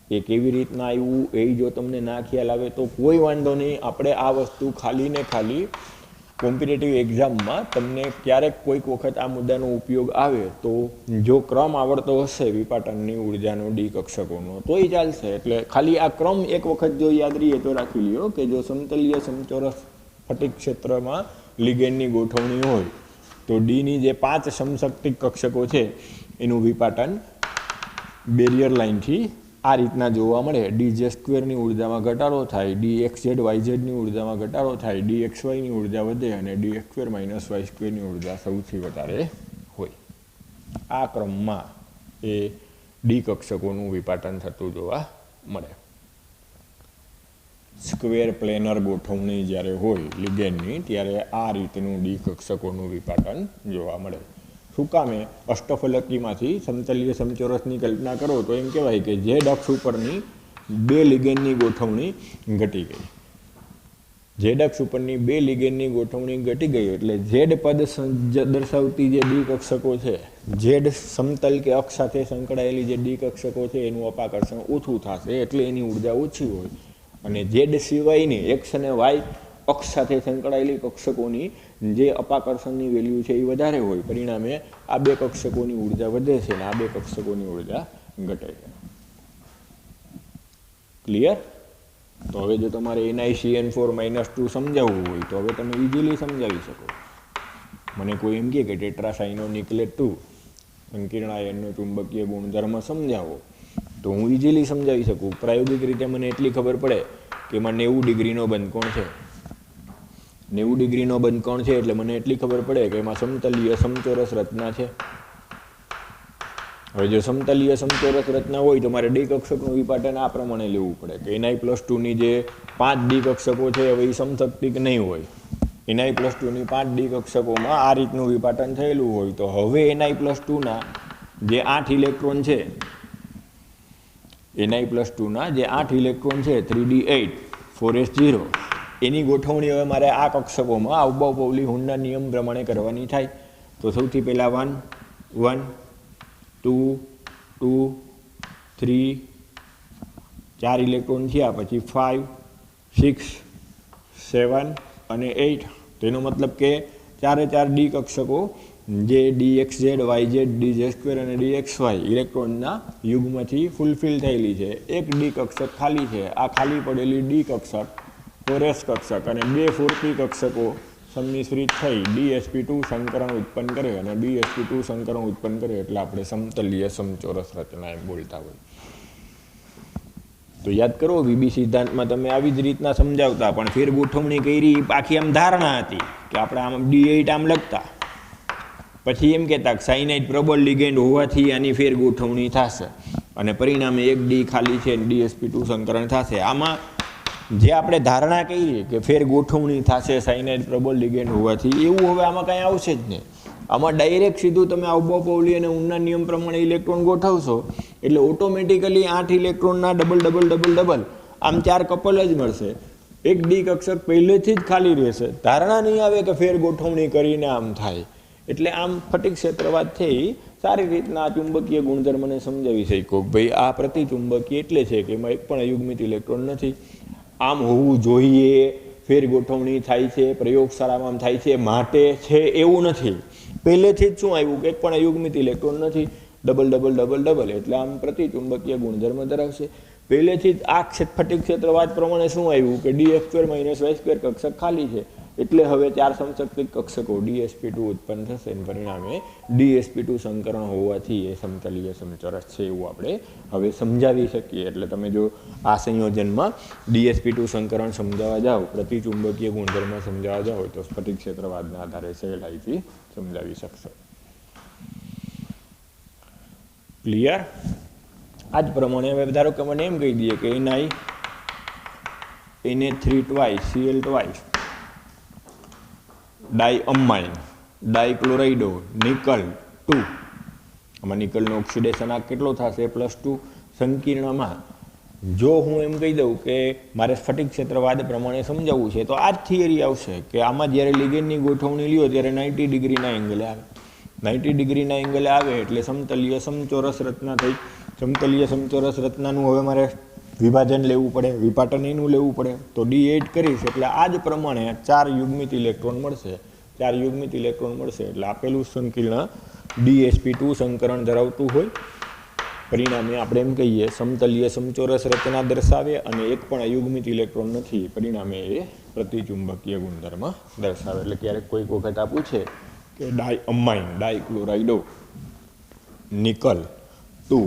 એ કેવી રીતના આવ્યું એ જો તમને ના ખ્યાલ આવે તો કોઈ વાંધો નહીં. આપણે આ વસ્તુ ખાલી ને ખાલી કોમ્પિટિટિવ એક્ઝામમાં તમને ક્યારેક કોઈક વખત આ મુદ્દાનો ઉપયોગ આવે તો જો ક્રમ આવડતો હશે વિપાટનની ઉર્જાનો ડી કક્ષકોનો તોય ચાલશે. એટલે ખાલી આ ક્રમ એક વખત જો યાદ રહીએ તો રાખી લ્યો કે જો સમતલીય સમચોરસ ફટિક ક્ષેત્રમાં લિગેન્ડની ગોઠવણી હોય તો ડીની જે 5 સમશક્તિક કક્ષકો છે એનું વિપાટન બેરિયર લાઇનથી આ રીતના જોવા મળે. dz² ની ઉર્જામાં ઘટાડો થાય, dxz yz ની ઉર્જામાં ઘટાડો થાય, dxy ની ઉર્જા વધે અને dx² - y² ની ઉર્જા સૌથી વધારે હોય. આ ક્રમમાં એ ડી કક્ષકોનું વિપાટન થતું જોવા મળે. સ્ક્વેર પ્લેનર ગોઠવણી જ્યારે હોય લિગેન્ડની ત્યારે આ રીતનું ડી કક્ષકોનું વિપાટન જોવા મળે. શું કામે? અષ્ટફલકીમાંથી સમતલીય સમચોરસની કલ્પના કરો તો એમ કહેવાય કે ઝેડ અક્ષ ઉપરની 2 લિગેન્ડની ગોઠવણી ઘટી ગઈ. ઝેડ અક્ષ ઉપરની 2 લિગેન્ડની ગોઠવણી ઘટી ગઈ એટલે ઝેડ પદ દર્શાવતી જે ડી કક્ષકો છે, ઝેડ સમતલ કે અક્ષ સાથે સંકળાયેલી જે ડી કક્ષકો છે એનું અપાકર્ષણ ઓછું થશે એટલે એની ઉર્જા ઓછી હોય. અને ઝેડ સિવાયની એક્સ અને વાય અક્ષ સાથે સંકળાયેલી કક્ષકોની જે અપાકર્ષણની વેલ્યુ છે એ વધારે હોય. પરિણામે આ 2 કક્ષકોની ઉર્જા વધે છે અને આ 2 કક્ષકોની ઉર્જા ઘટે છે. ક્લિયર? તો હવે જો તમારે NiCN4 - 2 સમજાવવું હોય તો હવે તમે ઇઝીલી સમજાવી શકો. મને કોઈ એમ કહે કે ટેટ્રાસાયનોનિકેલેટ 2 સંકીર્ણ આયનનો ચુંબકીય ગુણધર્મ સમજાવો તો હું ઇઝીલી સમજાવી શકું. પ્રાયોગિક રીતે મને એટલી ખબર પડે કે એમાં 90 ડિગ્રીનો બંધકોણ છે. 90 ડિગ્રીનો બંધકોણ છે એટલે મને એટલી ખબર પડે કે એમાં સમતલીય સમચોરસ રચના છે. હવે જો સમતલીય સમચોરસ રચના હોય તો મારે ડી કક્ષકનું વિપાટન આ પ્રમાણે લેવું પડે કે Ni+2 ની જે 5 ડી કક્ષકો છે હવે એ સમશક્તિક નહીં હોય. Ni+2 ની 5 ડી કક્ષકોમાં આ રીતનું વિપાટન થયેલું હોય તો હવે Ni+2 ના જે 8 ઇલેક્ટ્રોન છે Ni+2 ના જે 8 ઇલેક્ટ્રોન છે 3d8 4s0 એની ગોઠવણી હવે મારે આ કક્ષકોમાં આઉબાઉ-પાઉલી-હુન્ડના નિયમ પ્રમાણે કરવાની થાય. તો સૌથી પહેલાં 1 1 2 2 3 4 ઇલેક્ટ્રોન થયા, પછી 5 6 7 અને 8. તેનો મતલબ કે 4 ડી કક્ષકો જે dxz yz dz² અને dxy ઇલેક્ટ્રોનના યુગમાંથી ફૂલફિલ થયેલી છે. એક ડી કક્ષક ખાલી છે. આ ખાલી પડેલી ડી કક્ષક 4s કક્ષક અને 2 ફૂરતી કક્ષકો સંમિશ્રિત થઈ dsp2 સંકરણ ઉત્પન્ન કરે અને dsp2 સંકરણ ઉત્પન્ન કરે એટલે આપણે સમતલીય સમચોરસ રચના એમ બોલતા હોય. તો યાદ કરો વીબી સિદ્ધાંતમાં તમે આવી જ રીતના સમજાવતા પણ ફેર ગોઠવણી કરી આખી આમ ધારણા હતી કે આપણે આમ d8 આમ લખતા, પછી એમ કહેતા સાયનાઇડ પ્રબળ લિગેન્ડ હોવાથી આની ફેર ગોઠવણી થશે અને પરિણામે એક ડી ખાલી છે dsp2 સંકરણ થશે. આમાં જે આપણે ધારણા કહીએ કે ફેર ગોઠવણી થશે સાયનાઇડ પ્રબળ લિગેન્ડ હોવાથી એવું હવે આમાં કાંઈ આવશે જ નહીં. આમાં ડાયરેક્ટ સીધું તમે આઉબાઉ-પાઉલી અને હુન્ડના નિયમ પ્રમાણે ઇલેક્ટ્રોન ગોઠવશો એટલે ઓટોમેટિકલી 8 ઇલેક્ટ્રોનના ડબલ આમ 4 કપલ જ મળશે. એક ડી કક્ષક પહેલેથી જ ખાલી રહેશે. ધારણા નહીં આવે કે ફેર ગોઠવણી કરીને આમ થાય. એટલે આમ ફટિક ક્ષેત્રવાદ થઈ સારી રીતના ચુંબકીય ગુણધર્મને સમજાવી શક્યો. ભાઈ આ પ્રતિચુંબકીય એટલે છે કે એમાં એક પણ અયુગ્મિત ઇલેક્ટ્રોન નથી. આમ હોવું જોઈએ, ફેર ગોઠવણી થાય છે, પ્રયોગશાળામાં આમ થાય છે માટે છે એવું નથી. પહેલેથી જ શું આવ્યું કે એક પણ અયુગ્મિત ઇલેક્ટ્રોન નથી. ડબલ એટલે આમ પ્રતિચુંબકીય ગુણધર્મ ધરાવશે. પહેલેથી જ આ ફટિક ક્ષેત્રવાદ પ્રમાણે શું આવ્યું કે dx² - y² કક્ષક ખાલી છે. એટલે હવે 4 સમશક્તિક કક્ષકો DsP2 ઉત્પન્ન થશે અને પરિણામે DsP2 સંકરણ હોવાથી એ સમતલીય સમચોરસ છે એવું આપણે હવે સમજાવી શકીએ. એટલે તમે જો આ સંયોજનમાં DsP2 સંકરણ સમજાવવા જાઓ, પ્રતિચુંબકીય ગુણધર્મ સમજાવવા જાઓ તો સ્ફટિક ક્ષેત્રવાદના આધારે સહેલાઈથી સમજાવી શકશો. ક્લિયર? આ જ પ્રમાણે હવે ધારો કે મને એમ કહી દઈએ કે Na3 twice Cl twice diammine dichlorido nickel 2, આમાં નિકલનો ઓક્સિડેશન આ કેટલો થશે +2 સંકીર્ણમાં. જો હું એમ કહી દઉં કે મારે સ્ફટિક ક્ષેત્રવાદ પ્રમાણે સમજાવવું છે તો આ જ થિયરી આવશે કે આમાં જ્યારે લિગેન્ડની ગોઠવણી લ્યો ત્યારે 90 ડિગ્રીના એંગલે આવે. 90 ડિગ્રીના એંગલે આવે એટલે સમતલીય સમચોરસ રચના થઈ. સમતલીય સમચોરસ રચનાનું હવે મારે વિભાજન લેવું પડે, વિપાટન એનું લેવું પડે. તો D8 કરીશ એટલે આ જ પ્રમાણે 4 યુગ્મિત ઇલેક્ટ્રોન મળશે. 4 યુગ્મિત ઇલેક્ટ્રોન મળશે એટલે આપેલું સંકીર્ણ DsP2 સંકરણ ધરાવતું હોય. પરિણામે આપણે એમ કહીએ સમતલીય સમચોરસ રચના દર્શાવે અને એક પણ અયુગ્મિત ઇલેક્ટ્રોન નથી. પરિણામે એ પ્રતિચુંબકીય ગુણધર્મ દર્શાવે. એટલે ક્યારેક કોઈક વખત આ પૂછે કે ડાયઅમાઇન ડાયક્લોરાઇડો નિકલ 2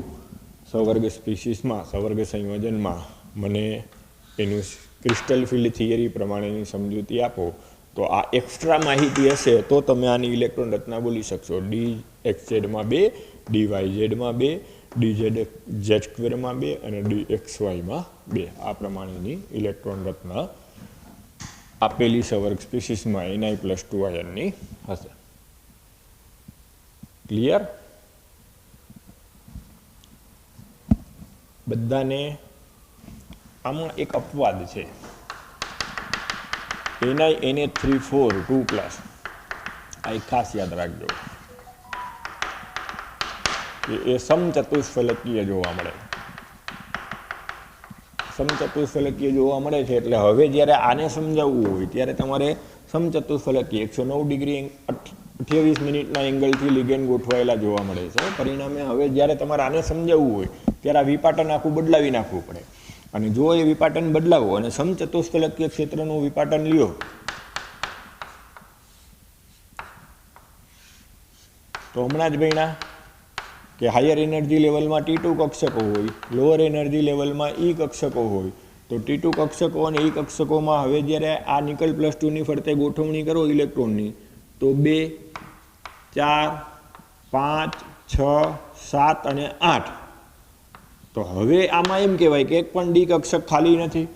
સવર્ગ સ્પીસીસમાં સવર્ગ સંયોજનમાં મને એનું ક્રિસ્ટલ ફિલ્ડ થિયરી પ્રમાણેની સમજૂતી આપો, તો આ એક્સ્ટ્રા માહિતી હશે તો તમે આની ઇલેક્ટ્રોન રચના બોલી શકશો. DXZમાં 2, DYZમાં 2, DZ2માં 2 અને DXYમાં 2 આ પ્રમાણેની ઇલેક્ટ્રોન રચના આપેલી સવર્ગ સ્પીસીસમાં Na+2 આયનની હશે. ક્લિયર? બધાને આમાં એક અપવાદ છે. Na3 4 2+, આ એક ખાસ યાદ રાખજો કે એ સમચતુષ્ફલકીય જોવા મળે. સમચતુષ્ફલકીય જોવા મળે છે એટલે હવે જ્યારે આને સમજાવવું હોય ત્યારે તમારે સમચતુષ્ફલકીય 109 ડિગ્રી 28 મિનિટના એંગલથી લિગેન્ડ ગોઠવાયેલા જોવા મળે છે. પરિણામે હવે જ્યારે તમારે આને સમજાવવું હોય ત્યારે આ વિપાટન આખું બદલાવી નાખવું પડે. અને જો એ વિપાટન બદલાવો અને સમચતુષ્ફલકીય ક્ષેત્રનું વિપાટન લ્યો તો હમણાં જ ભણ્યા કે હાયર એનર્જી લેવલમાં T2 કક્ષકો હોય, લોઅર એનર્જી લેવલમાં E કક્ષકો હોય. તો T2 કક્ષકો અને E કક્ષકોમાં હવે જ્યારે આ નિકલ +2ની ફરતે ગોઠવણી કરો ઇલેક્ટ્રોનની તો 2, 4, 5, 6, 7 અને 8. તો હવે આમાં એમ કહેવાય કે એક પણ D કક્ષક ખાલી નથી.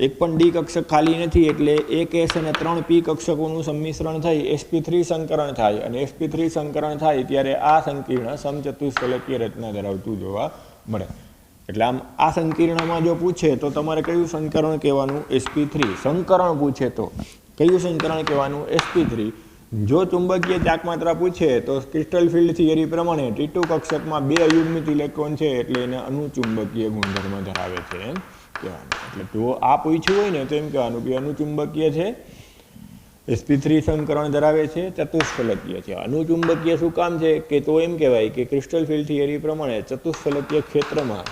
એક પણ D કક્ષક ખાલી નથી એટલે 1s અને 3p કક્ષકોનું સંમિશ્રણ થઈ sp3 સંકરણ થાય અને sp3 સંકરણ થાય ત્યારે આ સંકીર્ણ સમચતુષ્ફલકીય રચના ધરાવતું જોવા મળે. એટલે આમ આ સંકીર્ણમાં જો પૂછે તો તમારે કયું સંકરણ કહેવાનું? sp3. સંકરણ પૂછે તો કયું સંકરણ કહેવાનું? sp3. જો ચુંબકીય ચાકમાત્રા પૂછે તો ક્રિસ્ટલ ફિલ્ડ થિયરી પ્રમાણે T2 કક્ષકમાં 2 અયુગ્મિત ઇલેક્ટ્રોન છે એટલે એને અનુચુંબકીય ગુણધર્મ ધરાવે છે એમ કહેવાનું. એટલે જો આ પૂછ્યું હોય ને તો એમ કહેવાનું કે અનુચુંબકીય છે, sp3 સંકરણ ધરાવે છે, ચતુષ્ફલકીય છે. અનુચુંબકીય શું કામ છે કે તો એમ કહેવાય કે ક્રિસ્ટલ ફિલ્ડ થિયરી પ્રમાણે ચતુષ્ફલકીય ક્ષેત્રમાં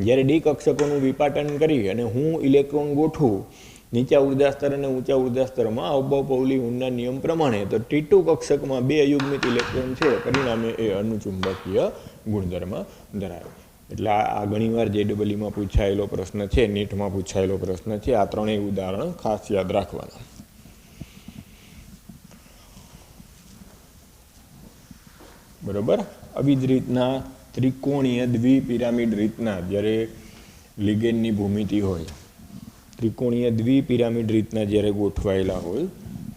જ્યારે D કક્ષકોનું વિપાટન કરી અને હું ઇલેક્ટ્રોન ગોઠવું નીચા ઉર્જા સ્તર અને ઊંચા ઉર્જા સ્તરમાં અબાઉ-પાઉલી-હુનના નિયમ પ્રમાણે તો T2 કક્ષકમાં 2 અયુગ્મિત ઇલેક્ટ્રોન છે. પરિણામે એ અનુચુંબકીય ગુણધર્મ ધરાવે. એટલે આ ઘણીવાર JEEમાં પૂછાયેલો પ્રશ્ન છે, નીટમાં પૂછાયેલો પ્રશ્ન છે. આ ત્રણેય ઉદાહરણ ખાસ યાદ રાખવાના. બરોબર? આવી જ રીતના ત્રિકોણીય દ્વિપિરામિડ રીતના જ્યારે લિગેન્ડની ભૂમિતિ હોય, ત્રિકોણીય દ્વિપિરામિડ રીતના જ્યારે ગોઠવાયેલા હોય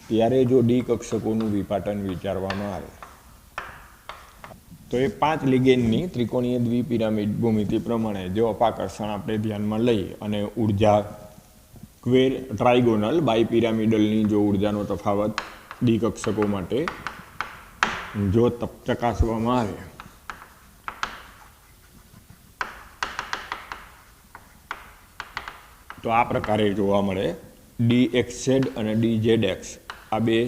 ત્યારે જો D કક્ષકોનું વિપાટન વિચારવામાં આવે તો એ 5 લિગેન્ડની ત્રિકોણીય દ્વિપિરામિડ ભૂમિતિ પ્રમાણે જો અપાકર્ષણ આપણે ધ્યાનમાં લઈ અને ઉર્જા ટ્રાઇગોનલ બાયપિરામિડલની જો ઉર્જાનો તફાવત D કક્ષકો માટે જો ચકાસવામાં આવે તો આ પ્રકારે જોવા મળે. DXZ અને DZX આ બે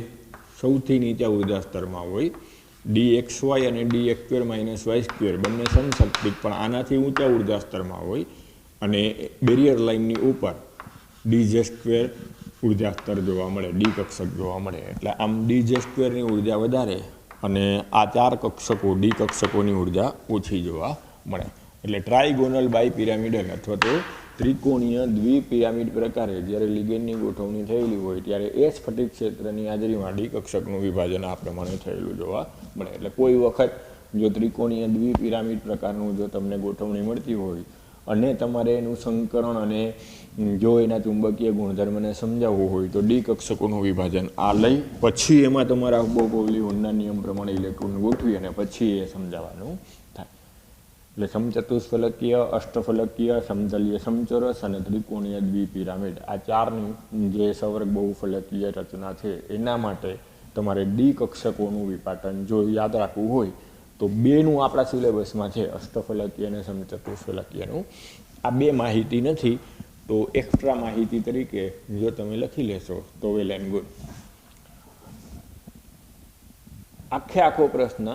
સૌથી નીચા ઉર્જા સ્તરમાં હોય. DXY અને DX2 - y2 બંને સમશક્તિક પણ આનાથી ઊંચા ઉર્જા સ્તરમાં હોય. અને બેરિયર લાઇનની ઉપર DZ2 ઉર્જા સ્તર જોવા મળે, ડી કક્ષક જોવા મળે. એટલે આમ dj²ની ઉર્જા વધારે અને આ 4 કક્ષકો ડી કક્ષકોની ઉર્જા ઓછી જોવા મળે. એટલે ટ્રાયગોનલ બાયપિરામિડલ અથવા તો ત્રિકોણીય દ્વિપિરામિડ પ્રકારે જ્યારે લિગેન્ડની ગોઠવણી થયેલી હોય ત્યારે એ સ્ફટિક ક્ષેત્રની હાજરીમાં ડી કક્ષકનું વિભાજન આ પ્રમાણે થયેલું જોવા મળે. એટલે કોઈ વખત જો ત્રિકોણીય દ્વિપિરામિડ પ્રકારનું જો તમને ગોઠવણી મળતી હોય અને તમારે એનું સંકરણ અને જો એના ચુંબકીય ગુણધર્મને સમજાવવું હોય તો ડી કક્ષકોનું વિભાજન આ લઈ પછી એમાં તમારા બોગોવલી-હોર્નના નિયમ પ્રમાણે ઇલેક્ટ્રોન ગોઠવી અને પછી એ સમજાવવાનું થાય. એટલે સમચતુષ્ફલકીય, અષ્ટફલકીય, સમતલીય સમચોરસ અને ત્રિકોણીય દ્વિપિરામિડ આ 4ની જે સવર્ગ બહુફલકીય રચના છે એના માટે તમારે ડી કક્ષકોનું વિપાટન જો યાદ રાખવું હોય તો 2નું આપણા સિલેબસમાં છે, અષ્ટફલકીય અને સમચતુષ્ફલકીયનું. આ 2 માહિતી નથી તો એક્સ્ટ્રા માહિતી તરીકે જો તમે લખી લેશો તો વેલ એન્ડ ગુડ. આખો પ્રશ્ન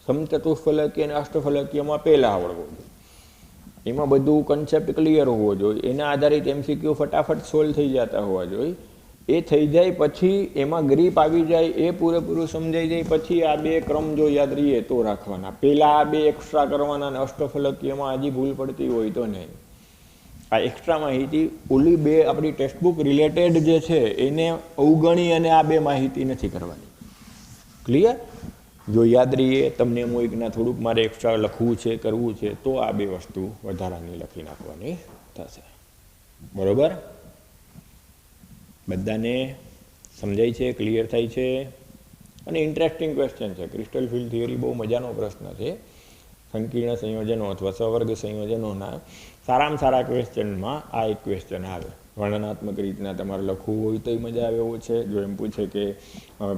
સમચતુષ્ફલકીય અને અષ્ટફલકીયમાં પહેલાં આવડવો જોઈએ. એમાં બધું કન્સેપ્ટ ક્લિયર હોવો જોઈએ. એના આધારિત MCQ ફટાફટ સોલ્વ થઈ જતા હોવા જોઈએ. એ થઈ જાય પછી એમાં ગ્રીપ આવી જાય, એ પૂરેપૂરું સમજાઈ જાય પછી આ 2 ક્રમ જો યાદ રહીએ તો રાખવાના. પહેલાં આ 2 એક્સ્ટ્રા કરવાના અને અષ્ટફલકીયમાં હજી ભૂલ પડતી હોય તો નહીં. આ એક્સ્ટ્રા માહિતી ઓલી 2 આપણી ટેક્સ્ટબુક રિલેટેડ જે છે એને અવગણી અને આ 2 માહિતી નથી કરવાની. ક્લિયર? જો યાદ રહીએ તમને એમ હોય કે ના થોડુંક મારે એક્સ્ટ્રા લખવું છે, કરવું છે તો આ 2 વસ્તુ વધારાની લખી નાખવાની થશે. બરાબર? બધાને સમજાય છે, ક્લિયર થાય છે? અને ઇન્ટરેસ્ટિંગ ક્વેશ્ચન છે. ક્રિસ્ટલ ફિલ્ડ થિયરી બહુ મજાનો પ્રશ્ન છે. સંકીર્ણ સંયોજનો અથવા સવર્ગ સંયોજનોના સારામાં સારા ક્વેશ્ચનમાં આ એક ક્વેશ્ચન આવે. વર્ણનાત્મક રીતના તમારે લખવું હોય તોય મજા આવે એવો છે. જો એમ પૂછે કે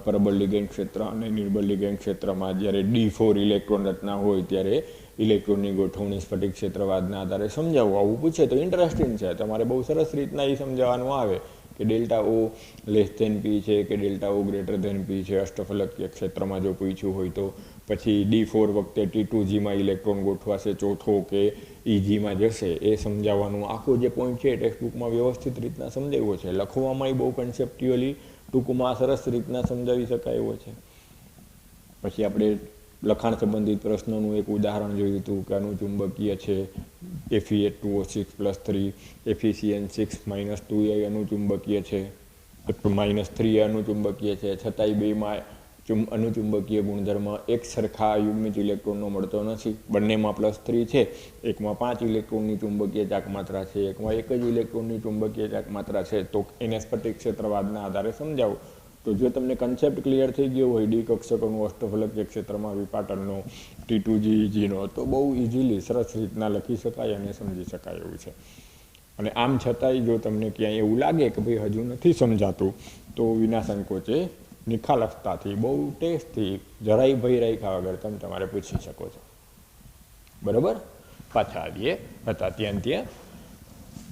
પરબળ લિગેન્ડ ક્ષેત્ર અને નિર્બળ લિગેન્ડ ક્ષેત્રમાં જ્યારે D4 ઇલેક્ટ્રોન રચના હોય ત્યારે ઇલેક્ટ્રોનની ગોઠવણી સ્ફટિક ક્ષેત્રવાદના આધારે સમજાવવું, આવું પૂછે તો ઇન્ટરેસ્ટિંગ છે. તમારે બહુ સરસ રીતના એ સમજાવવાનું આવે કે ΔO લેસ ધેન P છે કે ΔO ગ્રેટર ધેન P છે. અષ્ટફલકીય ક્ષેત્રમાં જો પૂછ્યું હોય તો પછી D4 વખતે T2Gમાં ઇલેક્ટ્રોન ગોઠવાશે ચોથો કે EGમાં જશે એ સમજાવવાનું આખો જે પોઈન્ટ છે ટેક્સ્ટબુકમાં વ્યવસ્થિત રીતના સમજાવ્યો છે. લખવામાં બહુ કન્સેપ્ચ્યુઅલી ટૂંકમાં સરસ રીતના સમજાવી શકાય એવો છે. પછી આપણે લખાણ સંબંધિત પ્રશ્નોનું એક ઉદાહરણ જોયું હતું કે અનુચુંબકીય છે Fe2O6+3, FeCN6 -2 અનુચુંબકીય છે, -3 અનુચુંબકીય છે, છતાંય બેમાં અનુચુંબકીય ગુણધર્મ એક સરખા યુગ્મિત ઇલેક્ટ્રોનનો મળતો નથી. બંનેમાં +3 છે, એકમાં 5 ઇલેક્ટ્રોનની ચુંબકીય ચાકમાત્રા છે, એકમાં 1 જ ઇલેક્ટ્રોનની ચુંબકીય ચાકમાત્રા છે. તો એને સ્ફટિક ક્ષેત્રવાદના આધારે સમજાવો. તો જો તમને કન્સેપ્ટ ક્લિયર થઈ ગયો હોય ડી કક્ષકોનું અષ્ટફલકીય ક્ષેત્રમાં વિપાટનનો T2G EGનો તો બહુ ઇઝીલી સરસ રીતના લખી શકાય અને સમજી શકાય એવું છે. અને આમ છતાંય જો તમને ક્યાંય એવું લાગે કે ભાઈ હજુ નથી સમજાતું તો વિના સંકોચે નિખાલસતાથી બહુ ટેસ્ટથી જરાય ભય રાખ્યા વગર તમે તમારે પૂછી શકો છો. બરાબર? પાછા આવીએ હતા ત્યાં.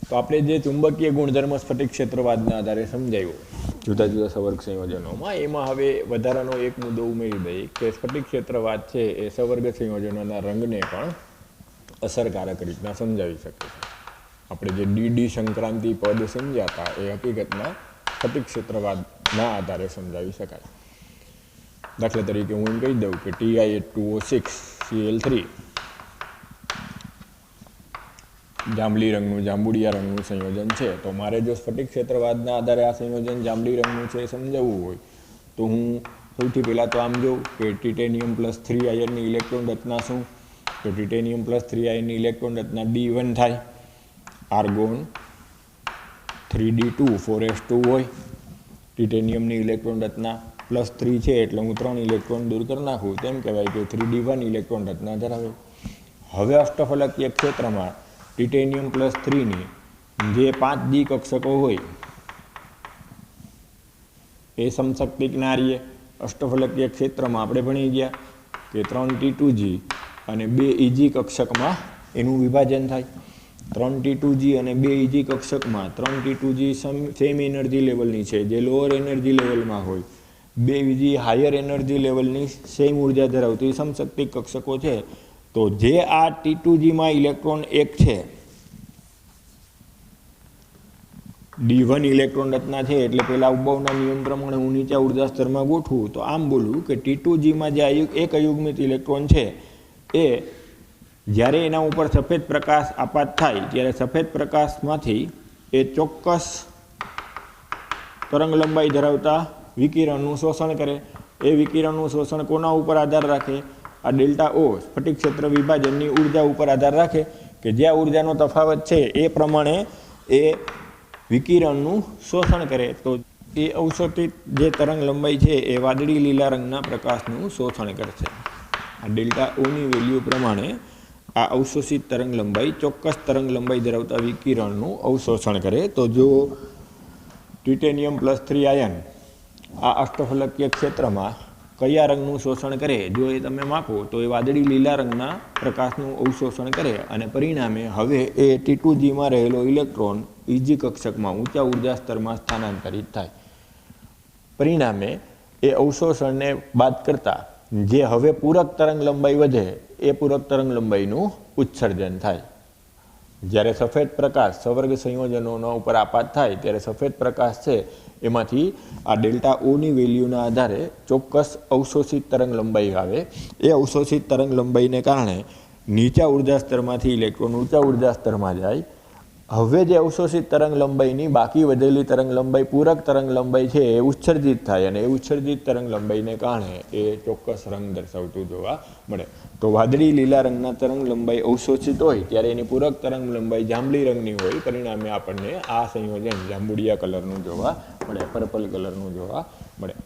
તો આપણે જે ચુંબકીય ગુણધર્મ સ્ફટિક ક્ષેત્રવાદના આધારે સમજાવ્યો જુદા જુદા સવર્ગ સંયોજનોમાં, એમાં હવે વધારાનો એક મુદ્દો ઉમેરી દઈએ કે સ્ફટિક ક્ષેત્રવાદ છે એ સવર્ગ સંયોજનોના રંગને પણ અસરકારક રીતના સમજાવી શકે છે. આપણે જે ડી સંક્રાંતિ પદ સમજ્યા હતા એ હકીકતમાં સ્ફટિક ક્ષેત્રવાદના આધારે સમજાવી શકાય. દાખલા તરીકે હું એમ કહી દઉં કે TiH2O6Cl3 જાંબલી રંગનું જાંબુડિયા રંગનું સંયોજન છે. તો મારે જો સ્ફટિક ક્ષેત્રવાદના આધારે આ સંયોજન જાંબલી રંગનું છે સમજાવવું હોય તો હું સૌથી પહેલાં તો આમ જોઉં કે ટિટેનિયમ+3 આયનની ઇલેક્ટ્રોન રચના શું? તો ટિટેનિયમ+3 આયનની ઇલેક્ટ્રોન રચના D1 થાય. આર્ગોન 3D2 4s2 હોય. ટિટેનિયમની ઇલેક્ટ્રોન રચના +3 છે એટલે હું 3 ઇલેક્ટ્રોન દૂર કરી નાખું તેમ કહેવાય કે 3D1 ઇલેક્ટ્રોન રચના ધરાવે. હવે અષ્ટફલકીય ક્ષેત્રમાં ટિટેનિયમ+3ની જે 5 ડી કક્ષકો હોય એ સમશક્તિક ના રહીએ. અષ્ટફલકીય ક્ષેત્રમાં આપણે ભણી ગયા કે 3 T2G અને 2 EG કક્ષકમાં એનું વિભાજન થાય. 3 T2G અને 2 EG કક્ષકમાં 3 T2G સેમ એનર્જી લેવલની છે જે લોઅર એનર્જી લેવલમાં હોય, 2 EG હાયર એનર્જી લેવલની સેમ ઉર્જા ધરાવતી સમશક્તિક કક્ષકો છે. તો જે આ T2Gમાં ઇલેક્ટ્રોન 1 છે D1 ઇલેક્ટ્રોન રચના છે એટલે પહેલા અગાઉના નિયમ પ્રમાણે હું નીચા ઉર્જા સ્તરમાં ગોઠવું તો આમ બોલું કે T2Gમાં જે એક અયુગ્મિત ઇલેક્ટ્રોન છે એ જ્યારે એના ઉપર સફેદ પ્રકાશ આપાત થાય ત્યારે સફેદ પ્રકાશમાંથી એ ચોક્કસ તરંગ લંબાઈ ધરાવતા વિકિરણનું શોષણ કરે. એ વિકિરણનું શોષણ કોના ઉપર આધાર રાખે? આ ડેલ્ટા ઓ સ્ફટિક ક્ષેત્ર વિભાજનની ઉર્જા ઉપર આધાર રાખે કે જ્યાં ઉર્જાનો તફાવત છે એ પ્રમાણે એ વિકિરણનું શોષણ કરે. તો એ અવશોષિત જે તરંગ લંબાઈ છે એ વાદળી લીલા રંગના પ્રકાશનું શોષણ કરશે. આ ડેલ્ટા ઓની વેલ્યુ પ્રમાણે આ અવશોષિત તરંગ લંબાઈ ચોક્કસ તરંગ લંબાઈ ધરાવતા વિકિરણનું અવશોષણ કરે. તો જો ટિટેનિયમ +3 આયન આ અષ્ટફલકીય ક્ષેત્રમાં કયા રંગનું શોષણ કરે જો એ તમે માપો તો એ વાદળી લીલા રંગના પ્રકાશનું અવશોષણ કરે અને પરિણામે હવે એ T2Gમાં રહેલો ઇલેક્ટ્રોન EG કક્ષકમાં ઊંચા ઉર્જા સ્તરમાં સ્થાનાંતરિત થાય. પરિણામે એ અવશોષણને બાદ કરતા જે હવે પૂરક તરંગ લંબાઈ વધે એ પૂરક તરંગ લંબાઈનું ઉત્સર્જન થાય. જ્યારે સફેદ પ્રકાશ સવર્ગ સંયોજનોના ઉપર આપાત થાય ત્યારે સફેદ પ્રકાશ છે એમાંથી આ ડેલ્ટા ઓની વેલ્યુના આધારે ચોક્કસ અવશોષિત તરંગ લંબાઈ આવે. એ અવશોષિત તરંગ લંબાઈને કારણે નીચા ઉર્જા સ્તરમાંથી ઇલેક્ટ્રોન ઊંચા ઉર્જા સ્તરમાં જાય. હવે જે અવશોષિત તરંગ લંબાઈની બાકી વધેલી તરંગ લંબાઈ પૂરક તરંગ લંબાઈ છે એ ઉત્સર્જિત થાય અને એ ઉત્સર્જિત તરંગ લંબાઈને કારણે એ ચોક્કસ રંગ દર્શાવતું જોવા મળે. તો વાદળી લીલા રંગના તરંગ લંબાઈ અવશોષિત હોય ત્યારે એની પૂરક તરંગ લંબાઈ જાંબલી રંગની હોય. પરિણામે આપણને આ સંયોજન જાંબુડિયા કલરનું જોવા મળે, પર્પલ કલરનું જોવા મળે.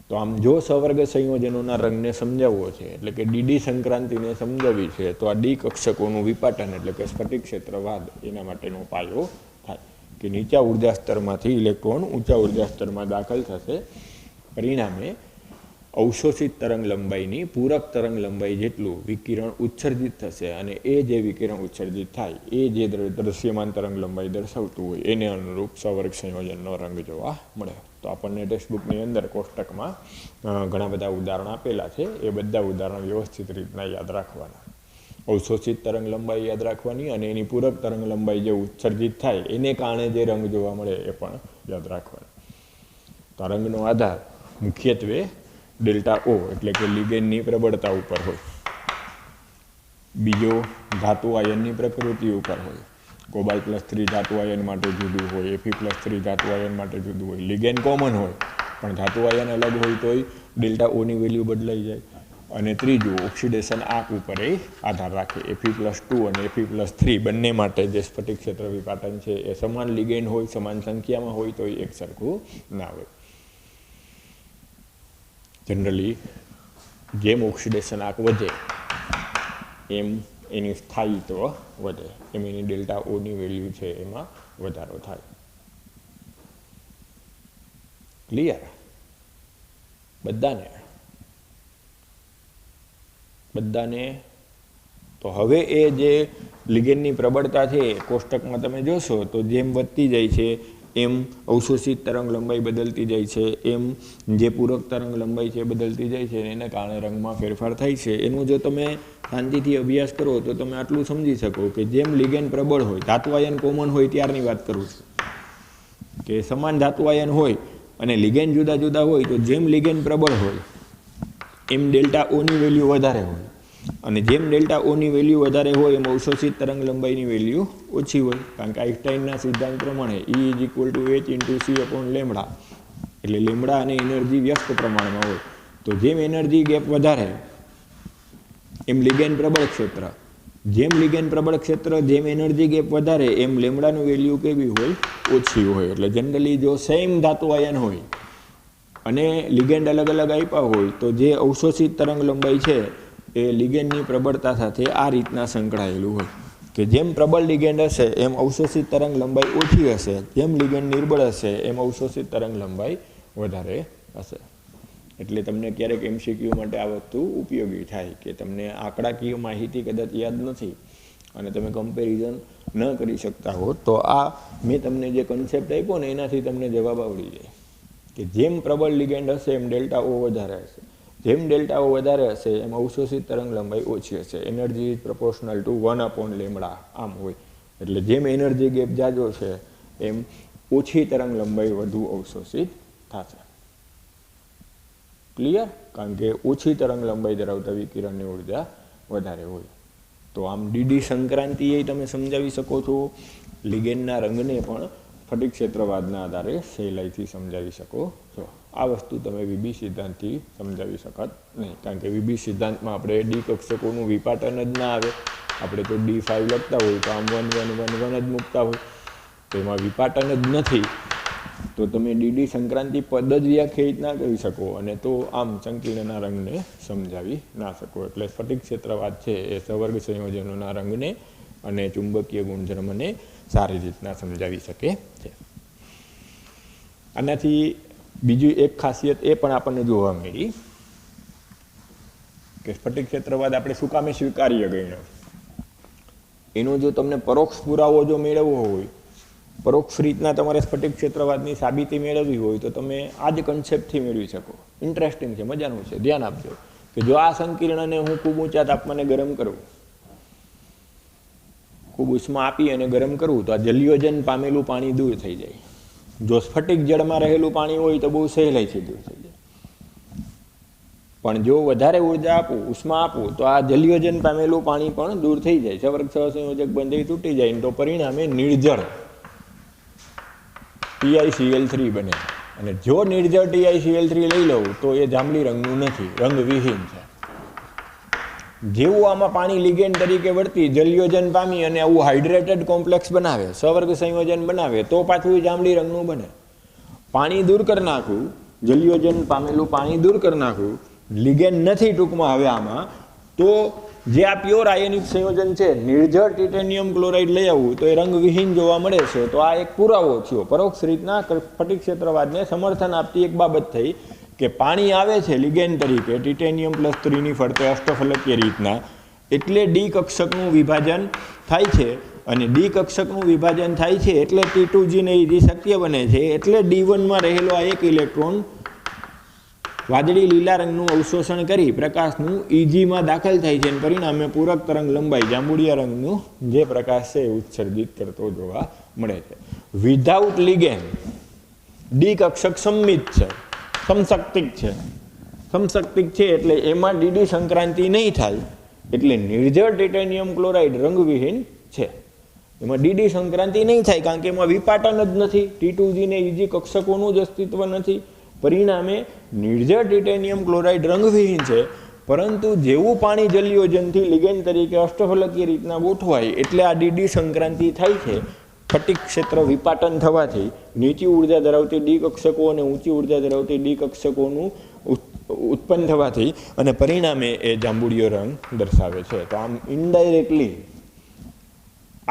તો આમ જો સવર્ગ સંયોજનોના રંગને સમજાવવો છે એટલે કે ડીડી સંક્રાંતિને સમજાવી છે તો આ ડી કક્ષકોનું વિપાટન એટલે કે સ્ફટિક ક્ષેત્રવાદ એના માટેનો પાયો થાય કે નીચા ઉર્જા સ્તરમાંથી ઇલેક્ટ્રોન ઊંચા ઉર્જા સ્તરમાં દાખલ થશે. પરિણામે અવશોષિત તરંગ લંબાઈની પૂરક તરંગ લંબાઈ જેટલું વિકિરણ ઉત્સર્જિત થશે અને એ જે વિકિરણ ઉત્સર્જિત થાય એ જે દ્રશ્યમાન તરંગ લંબાઈ દર્શાવતું હોય એને અનુરૂપ સવર્ગ સંયોજનનો રંગ જોવા મળે. તો આપણને ટેક્સ્ટબુકની અંદર કોષ્ટકમાં ઘણા બધા ઉદાહરણ આપેલા છે. એ બધા ઉદાહરણ વ્યવસ્થિત રીતના યાદ રાખવાના. અવશોષિત તરંગ લંબાઈ યાદ રાખવાની અને એની પૂરક તરંગ લંબાઈ જે ઉત્સર્જિત થાય એને કારણે જે રંગ જોવા મળે એ પણ યાદ રાખવાના. તરંગનો આધાર મુખ્યત્વે ડેલ્ટા ઓ એટલે કે લિગેન્ડની પ્રબળતા ઉપર હોય. બીજો ધાતુ આયનની પ્રકૃતિ ઉપર હોય. કોબાલ્ટ +3 ધાતુ આયન માટે જુદું હોય, Fe+3 ધાતુ આયન માટે જુદું હોય. લિગેન્ડ કોમન હોય પણ ધાતુ આયન અલગ હોય તોય ડેલ્ટા ઓની વેલ્યુ બદલાઈ જાય. અને ત્રીજું ઓક્સિડેશન આંક ઉપર એ આધાર રાખે. Fe+2 અને Fe+3 બંને માટે જે સ્ફટિક ક્ષેત્ર વિપાટન છે એ સમાન લિગેન્ડ હોય, સમાન સંખ્યામાં હોય તો એક સરખું ના હોય. જનરલી જેમ ઓક્સિડેશન આંક વધે એમ એની સ્થાયિત્વ વધે, એમ એની ડેલ્ટા ઓની વેલ્યુ છે એમાં વધારો થાય. ક્લિયર? બધાને તો હવે એ જે લિગેન્ડની પ્રબળતા છે કોષ્ટકમાં તમે જોશો તો જેમ વધતી જાય છે એમ અવશોષિત તરંગ લંબાઈ બદલતી જાય છે, એમ જે પૂરક તરંગ લંબાઈ છે બદલતી જાય છે એને કારણે રંગમાં ફેરફાર થાય છે. એનું જો તમે શાંતિથી અભ્યાસ કરો તો તમે આટલું સમજી શકો કે જેમ લિગેન્ડ પ્રબળ હોય, ધાતુ આયન કોમન હોય ત્યારની વાત કરું છું કે સમાન ધાતુ આયન હોય અને લિગેન્ડ જુદા જુદા હોય તો જેમ લિગેન્ડ પ્રબળ હોય એમ ડેલ્ટા ઓની વેલ્યુ વધારે હોય અને જેમ ડેલ્ટા ઓની વેલ્યુ વધારે હોય એમ અવશોષિત તરંગ લંબાઈની વેલ્યુ ઓછી હોય. કારણ કે આઈન્સ્ટાઈનના સિદ્ધાંત પ્રમાણે E = h/c/λ એટલે લેમ્ડા અને એનર્જી વ્યસ્ત પ્રમાણમાં હોય. તો જેમ એનર્જી ગેપ વધારે એમ લિગેન્ડ પ્રબળ ક્ષેત્ર, જેમ લિગેન્ડ પ્રબળ ક્ષેત્ર જેમ એનર્જી ગેપ વધારે એમ લેમ્ડાનું વેલ્યુ કેવી હોય? ઓછી હોય. એટલે જનરલી જો સેમ ધાતુ આયન હોય અને લિગેન્ડ અલગ અલગ આપ્યા હોય તો જે અવશોષિત તરંગ લંબાઈ છે એ લિગેન્ડની પ્રબળતા સાથે આ રીતના સંકળાયેલું હોય કે જેમ પ્રબળ લિગેન્ડ હશે એમ અવશોષિત તરંગ લંબાઈ ઓછી હશે, જેમ લિગેન્ડ નિર્બળ હશે એમ અવશોષિત તરંગ લંબાઈ વધારે હશે. એટલે તમને ક્યારેક MCQ માટે આ વસ્તુ ઉપયોગી થાય કે તમને આંકડાકીય માહિતી કદાચ યાદ નથી અને તમે કમ્પેરિઝન ન કરી શકતા હો તો આ મેં તમને જે કન્સેપ્ટ આપ્યો ને એનાથી તમને જવાબ આવડી જાય કે જેમ પ્રબળ લિગેન્ડ હશે એમ ડેલ્ટા ઓ વધારે હશે, જેમ ડેલ્ટા ઓ વધારે હશે એમ અવશોષિત તરંગ લંબાઈ ઓછી હશે. એનર્જી ઇઝ પ્રોપોર્શનલ ટુ 1/λ આમ હોય. એટલે જેમ એનર્જી ગેપ જાજો છે એમ ઓછી તરંગ લંબાઈ વધુ અવશોષિત થશે. ક્લિયર? કારણ કે ઓછી તરંગ લંબાઈ ધરાવતા વિકિરણની ઉર્જા વધારે હોય. તો આમ ડીડી સંક્રાંતિ એ તમે સમજાવી શકો છો. લિગેન્ડના રંગને પણ સ્ફટિક ક્ષેત્રવાદના આધારે સહેલાઈથી સમજાવી શકો છો. આ વસ્તુ તમે વીબી સિદ્ધાંતથી સમજાવી શકત નહીં, કારણ કે વીબી સિદ્ધાંતમાં આપણે ડી કક્ષકોનું વિપાટન જ ના આવે. આપણે તો D5 લખતા હોય તો આમ 1 1 1 1 જ મૂકતા હોય, તો એમાં વિપાટન જ નથી. તો તમે ડીડી સંક્રાંતિ પદ જ વ્યાખ્યાયિત ના કરી શકો અને તો આમ સંકીર્ણના રંગને સમજાવી ના શકો. એટલે સ્ફટિક ક્ષેત્રવાદ છે એ સવર્ગ સંયોજનોના રંગને અને ચુંબકીય ગુણધર્મને સારી રીતના સમજાવી શકે છે. આનાથી બીજી એક ખાસિયત એ પણ આપણને જોવા મળી કે સ્ફટિક ક્ષેત્રવાદ આપણે શું કામે સ્વીકાર્ય ગણ્યો. એનો જો તમને પરોક્ષ પુરાવો જો મેળવવો હોય, પરોક્ષ રીતના તમારે સ્ફટિક ક્ષેત્રવાદની સાબિતી મેળવવી હોય તો તમે આ જ કન્સેપ્ટથી મેળવી શકો. ઇન્ટરેસ્ટિંગ છે, મજાનું છે. ધ્યાન આપજો કે જો આ સંકીર્ણને હું ખૂબ ઊંચા તાપમાને ગરમ કરું, ખૂબ ઉષ્મા આપી અને ગરમ કરવું તો આ જલ્યોજન પામેલું પાણી દૂર થઈ જાય. જો સ્ફટિક જળમાં રહેલું પાણી હોય તો બહુ સહેલાઈથી દૂર થઈ જાય. પણ જો વધારે ઉર્જા આપું, ઉષ્મા આપું તો આ જલ્યોજન પામેલું પાણી પણ દૂર થઈ જાય. સવર્ગ સહસંયોજક બંધ તૂટી જાય તો પરિણામે નિર્જળ TiCl3 બને. અને જો નિર્જળ TiCl3 લઈ લઉં તો એ જાંબલી રંગનું નથી, રંગવિહીન છે. જેવું આમાં પાણી લિગેન્ડ તરીકે વર્તી જલ્યોજન પામી અને આવું હાઇડ્રેટેડ કોમ્પ્લેક્સ બનાવે, સવર્ગ સંયોજન બનાવે તો પાછું જાંબલી રંગનું બને. પાણી દૂર કરી નાખું, જલ્યોજન પામેલું પાણી દૂર કરી નાખું, લિગેન્ડ નથી ટૂંકમાં હવે આમાં, તો જે આ પ્યોર આયનિક સંયોજન છે નિર્જળ ટિટેનિયમ ક્લોરાઇડ લઈ આવવું તો એ રંગવિહીન જોવા મળે છે. તો આ એક પુરાવો થયો, પરોક્ષ રીતના સ્ફટિક ક્ષેત્રવાદને સમર્થન આપતી એક બાબત થઈ કે પાણી આવે છે લિગેન્ડ તરીકે Titanium+3 ની ફરતે અષ્ટફલકીય રીતના, એટલે ડી કક્ષકનું વિભાજન થાય છે. અને ડી કક્ષકનું વિભાજન થાય છે એટલે T2G ને Eg શક્ય બને છે. એટલે D1માં રહેલો આ એક ઇલેક્ટ્રોન વાદળી લીલા રંગનું અવશોષણ કરી પ્રકાશનું Eg માં દાખલ થાય છે અને પરિણામે પૂરક તરંગ લંબાઈ જાંબુડિયા રંગનું જે પ્રકાશ છે એ ઉત્સર્જિત કરતો જોવા મળે છે. વિધાઉટ લિગેન્ડ ડી કક્ષક સંમિત છે, સમશક્તિક છે. સમશક્તિક છે એટલે એમાં ડીડી સંક્રાંતિ નહીં થાય, એટલે નિર્જળ ટાઇટેનિયમ ક્લોરાઇડ રંગવિહીન છે. એમાં ડીડી સંક્રાંતિ નહીં થાય કારણ કે એમાં વિપાટન જ નથી, T2G ને Eg કક્ષકોનું જ અસ્તિત્વ નથી. પરિણામે નિર્જળ ટાઇટેનિયમ ક્લોરાઇડ રંગવિહીન છે. પરંતુ જેવું પાણી જલ્યોજનથી લિગેન્ડ તરીકે અષ્ટફલકીય રીતના ગોઠવાય એટલે આ ડીડી સંક્રાંતિ થાય છે. સ્ફટિક ક્ષેત્ર વિપાટન થવાથી નીચી ઉર્જા ધરાવતી ડી કક્ષકો અને ઊંચી ઉર્જા ધરાવતી ડી કક્ષકોનું ઉત્પન્ન થવાથી અને પરિણામે એ જાંબુડિયો રંગ દર્શાવે છે. તો આમ ઇનડાયરેક્ટલી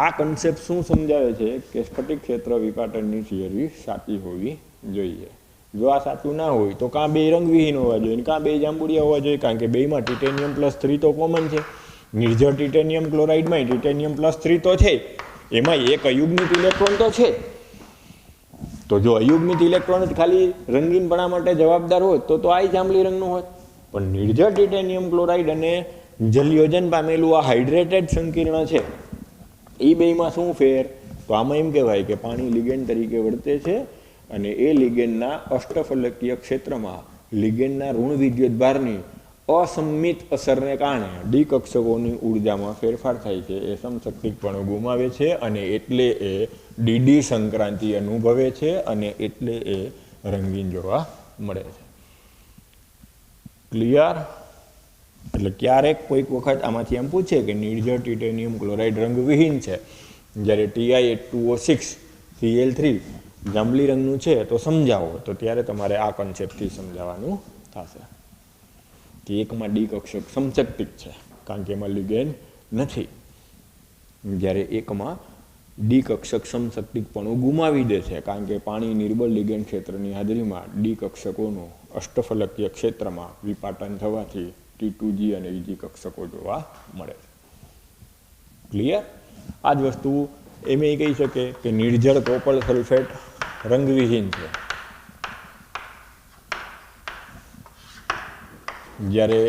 આ કન્સેપ્ટ શું સમજાવે છે કે સ્ફટિક ક્ષેત્ર વિપાટનની થિયરી સાચી હોવી જોઈએ. જો આ સાચું ના હોય તો કાં બે રંગવિહીન હોવા જોઈએ, કાં બે જાંબુડિયા હોવા જોઈએ, કારણ કે બેમાં Titanium+3 તો કોમન છે. નિર્જળ ટિટેનિયમ ક્લોરાઇડમાં Titanium+3 તો છે, એમાં એક અયુગ્મિત ઇલેક્ટ્રોન તો છે. તો જો અયુગ્મિત ઇલેક્ટ્રોન જ ખાલી રંગીનપણા માટે જવાબદાર હોત તો આ જાંબલી રંગનું હોત. પણ નિર્જળ ટિટેનિયમ ક્લોરાઇડ અને જલ્યોજન પામેલું આ હાઇડ્રેટેડ સંકીર્ણ છે, એ બેમાં શું ફેર? તો આમાં એમ કહેવાય કે પાણી લિગેન્ડ તરીકે વર્તે છે અને એ લિગેન્ડના અષ્ટફલકીય ક્ષેત્રમાં લિગેન્ડના ઋણ વિદ્યુત ભારની અસંમિત અસરને કારણે ડી કક્ષકોની ઉર્જામાં ફેરફાર થાય છે. એ સમશક્તિકપણું ગુમાવે છે અને એટલે એ ડીડી સંક્રાંતિ અનુભવે છે અને એટલે એ રંગીન જોવા મળે છે. ક્લિયર? એટલે ક્યારેક કોઈક વખત આમાંથી એમ પૂછે કે નિર્જળ ટિટેનિયમ ક્લોરાઇડ રંગવિહીન છે જ્યારે Ti2O6Cl3 જાંબલી રંગનું છે તો સમજાવો, તો ત્યારે તમારે આ કન્સેપ્ટથી સમજાવવાનું થશે કે એકમાં ડી કક્ષક સમશક્તિક છે કારણ કે એમાં લિગેન્ડ નથી, જ્યારે એકમાં ડી કક્ષક સમશક્તિકપણું ગુમાવી દે છે કારણ કે પાણી નિર્બળ લિગેન્ડ ક્ષેત્રની હાજરીમાં ડી કક્ષકોનું અષ્ટફલકીય ક્ષેત્રમાં વિપાટન થવાથી T2G અને Eg કક્ષકો જોવા મળે છે. ક્લિયર? આ જ વસ્તુ એમ કહી શકે કે નિર્જળ કોપર સલ્ફેટ રંગવિહીન છે, જ્યારે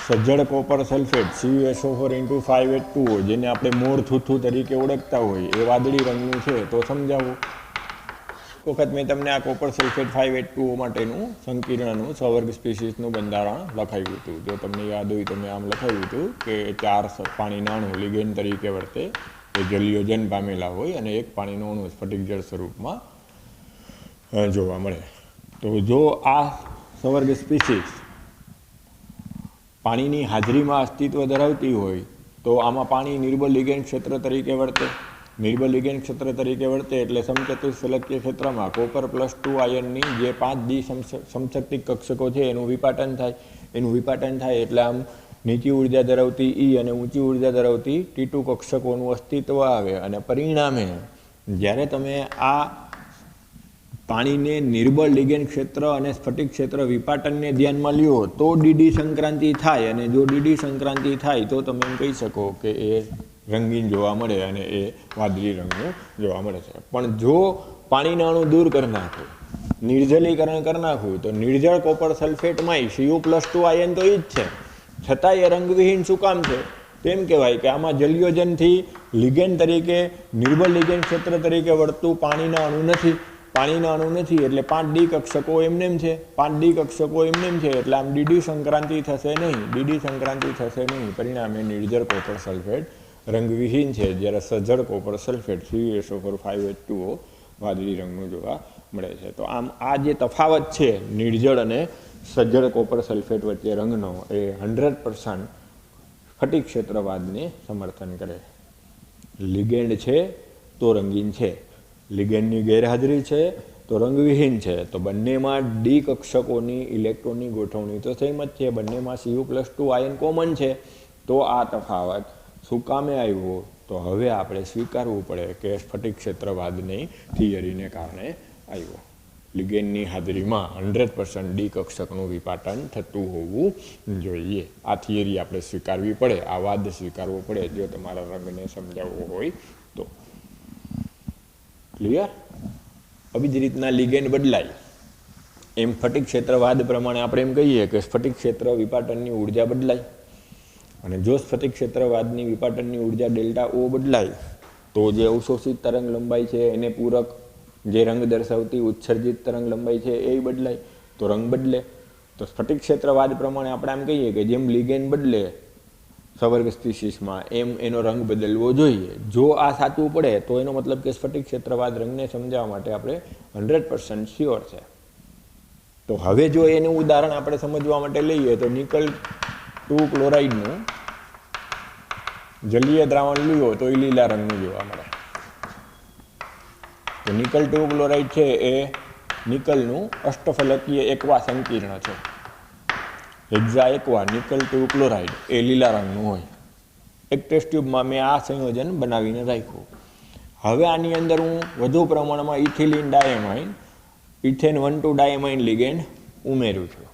સજ્જડ કોપર સલ્ફેટ CuSO4 × 5H2O, જેને આપણે મોર થૂથું તરીકે ઓળખતા હોય, એ વાદળી રંગનું છે. તો સમજાવો. વખત મેં તમને આ કોપર સલ્ફેટ 5H2O માટેનું સંકીર્ણનું સવર્ગ સ્પીસીસનું બંધારણ લખાવ્યું હતું. જો તમને યાદ હોય તો મેં આમ લખાવ્યું હતું કે 4 પાણીના અણુ લિગેન્ડ તરીકે વર્તે, એ જલયોજન પામેલા હોય, અને એક પાણીનો અણુ સ્ફટિક જળ સ્વરૂપમાં જોવા મળે. તો જો આ સવર્ગ સ્પીસીસ પાણીની હાજરીમાં અસ્તિત્વ ધરાવતી હોય તો આમાં પાણી નિર્બળ લિગેન્ડ ક્ષેત્ર તરીકે વર્તે. નિર્બળ લિગેન્ડ ક્ષેત્ર તરીકે વર્તે એટલે સમચતુષ્ફલકીય ક્ષેત્રમાં કોપર +2 આયનની જે 5D સમશક્તિક કક્ષકો છે એનું વિપાટન થાય. એનું વિપાટન થાય એટલે આમ નીચી ઉર્જા ધરાવતી E અને ઊંચી ઉર્જા ધરાવતી T2 કક્ષકોનું અસ્તિત્વ આવે, અને પરિણામે જ્યારે તમે આ પાણીને નિર્બળ લિગેન્ડ ક્ષેત્ર અને સ્ફટિક ક્ષેત્ર વિપાટનને ધ્યાનમાં લ્યો તો ડીડી સંક્રાંતિ થાય, અને જો ડીડી સંક્રાંતિ થાય તો તમે એમ કહી શકો કે એ રંગીન જોવા મળે અને એ વાદળી રંગનું જોવા મળે છે. પણ જો પાણીના અણુ દૂર કરી નાખો, નિર્જલીકરણ કરી નાખવું, તો નિર્જળ કોપર સલ્ફેટમાંય Cu+2 આયન તો એ જ છે, છતાંય એ રંગવિહીન શું કામ છે? તેમ કહેવાય કે આમાં જલયોજનથી લિગેન્ડ તરીકે નિર્બળ લિગેન્ડ ક્ષેત્ર તરીકે વર્તતું પાણીના અણુ નથી. પાણીના અણુ નથી એટલે 5D કક્ષકો એમનેમ છે. 5D કક્ષકો એમનેમ છે એટલે આમ ડીડી સંક્રાંતિ થશે નહીં. ડીડી સંક્રાંતિ થશે નહીં. પરિણામે નિર્જળ કોપર સલ્ફેટ રંગવિહીન છે, જ્યારે સજ્જડ કોપર સલ્ફેટ CuSO4 5H2O વાદળી રંગનું જોવા મળે છે. તો આમ આ જે તફાવત છે નિર્જળ અને સજ્જડ કોપર સલ્ફેટ વચ્ચે રંગનો, એ 100% સ્ફટિક ક્ષેત્રવાદને સમર્થન કરે. લિગેન્ડ છે તો રંગીન છે, લિગેન્ડની ગેરહાજરી છે તો રંગવિહીન છે. તો બંનેમાં ડી કક્ષકોની ઇલેક્ટ્રોનની ગોઠવણી તો સેમ જ છે, બંનેમાં Cu+2 આયન કોમન છે. તો આ તફાવત શું કામે આવ્યો? તો હવે આપણે સ્વીકારવું પડે કે સ્ફટિક ક્ષેત્રવાદની થિયરીને કારણે આવ્યો. લિગેન્ડની હાજરીમાં 100% ડી કક્ષકનું વિપાટન થતું હોવું જોઈએ. આ થિયરી આપણે સ્વીકારવી પડે, આ વાદ સ્વીકારવો પડે જો તમારા રંગને સમજાવવો હોય તો. ક્લિયર? આવી જ રીતના લિગેન્ડ બદલાય એમ સ્ફટિક ક્ષેત્રવાદ પ્રમાણે આપણે એમ કહીએ કે સ્ફટિક ક્ષેત્ર વિપાટનની ઉર્જા બદલાય, અને જો સ્ફટિક ક્ષેત્રવાદની વિપાટનની ઉર્જા ΔO બદલાય તો જે અવશોષિત તરંગ લંબાઈ છે એને પૂરક જે રંગ દર્શાવતી ઉત્સર્જિત તરંગ લંબાઈ છે એ બદલાય, તો રંગ બદલે. તો સ્ફટિક ક્ષેત્રવાદ પ્રમાણે આપણે આમ કહીએ કે જેમ લિગેન્ડ બદલે સવર્ગ સ્પીસીસમાં એમ એનો રંગ બદલવો જોઈએ. જો આ સાચું પડે તો એનો મતલબ કે સ્ફટિક ક્ષેત્રવાદ રંગને સમજાવવા માટે આપણે 100% શ્યોર છે. તો હવે જો એનું ઉદાહરણ આપણે સમજવા માટે લઈએ તો નિકલ 2 ક્લોરાઇડનું જલીય દ્રાવણ લ્યો તો એ લીલા રંગનું જોવા મળે. તો નિકલ 2 ક્લોરાઇડ છે એ નિકલનું અષ્ટફલકીય એકવા સંકીર્ણ છે. હેક્ઝા એકવા નિકલ 2 ક્લોરાઇડ એ લીલા રંગનું હોય. એક ટેસ્ટ ટ્યુબમાં મેં આ સંયોજન બનાવીને રાખ્યું. હવે આની અંદર હું વધુ પ્રમાણમાં ઇથિલિન ડાયમાઇન ઇથેન 1,2 ડાયમાઇન લિગેન્ડ ઉમેરું છું.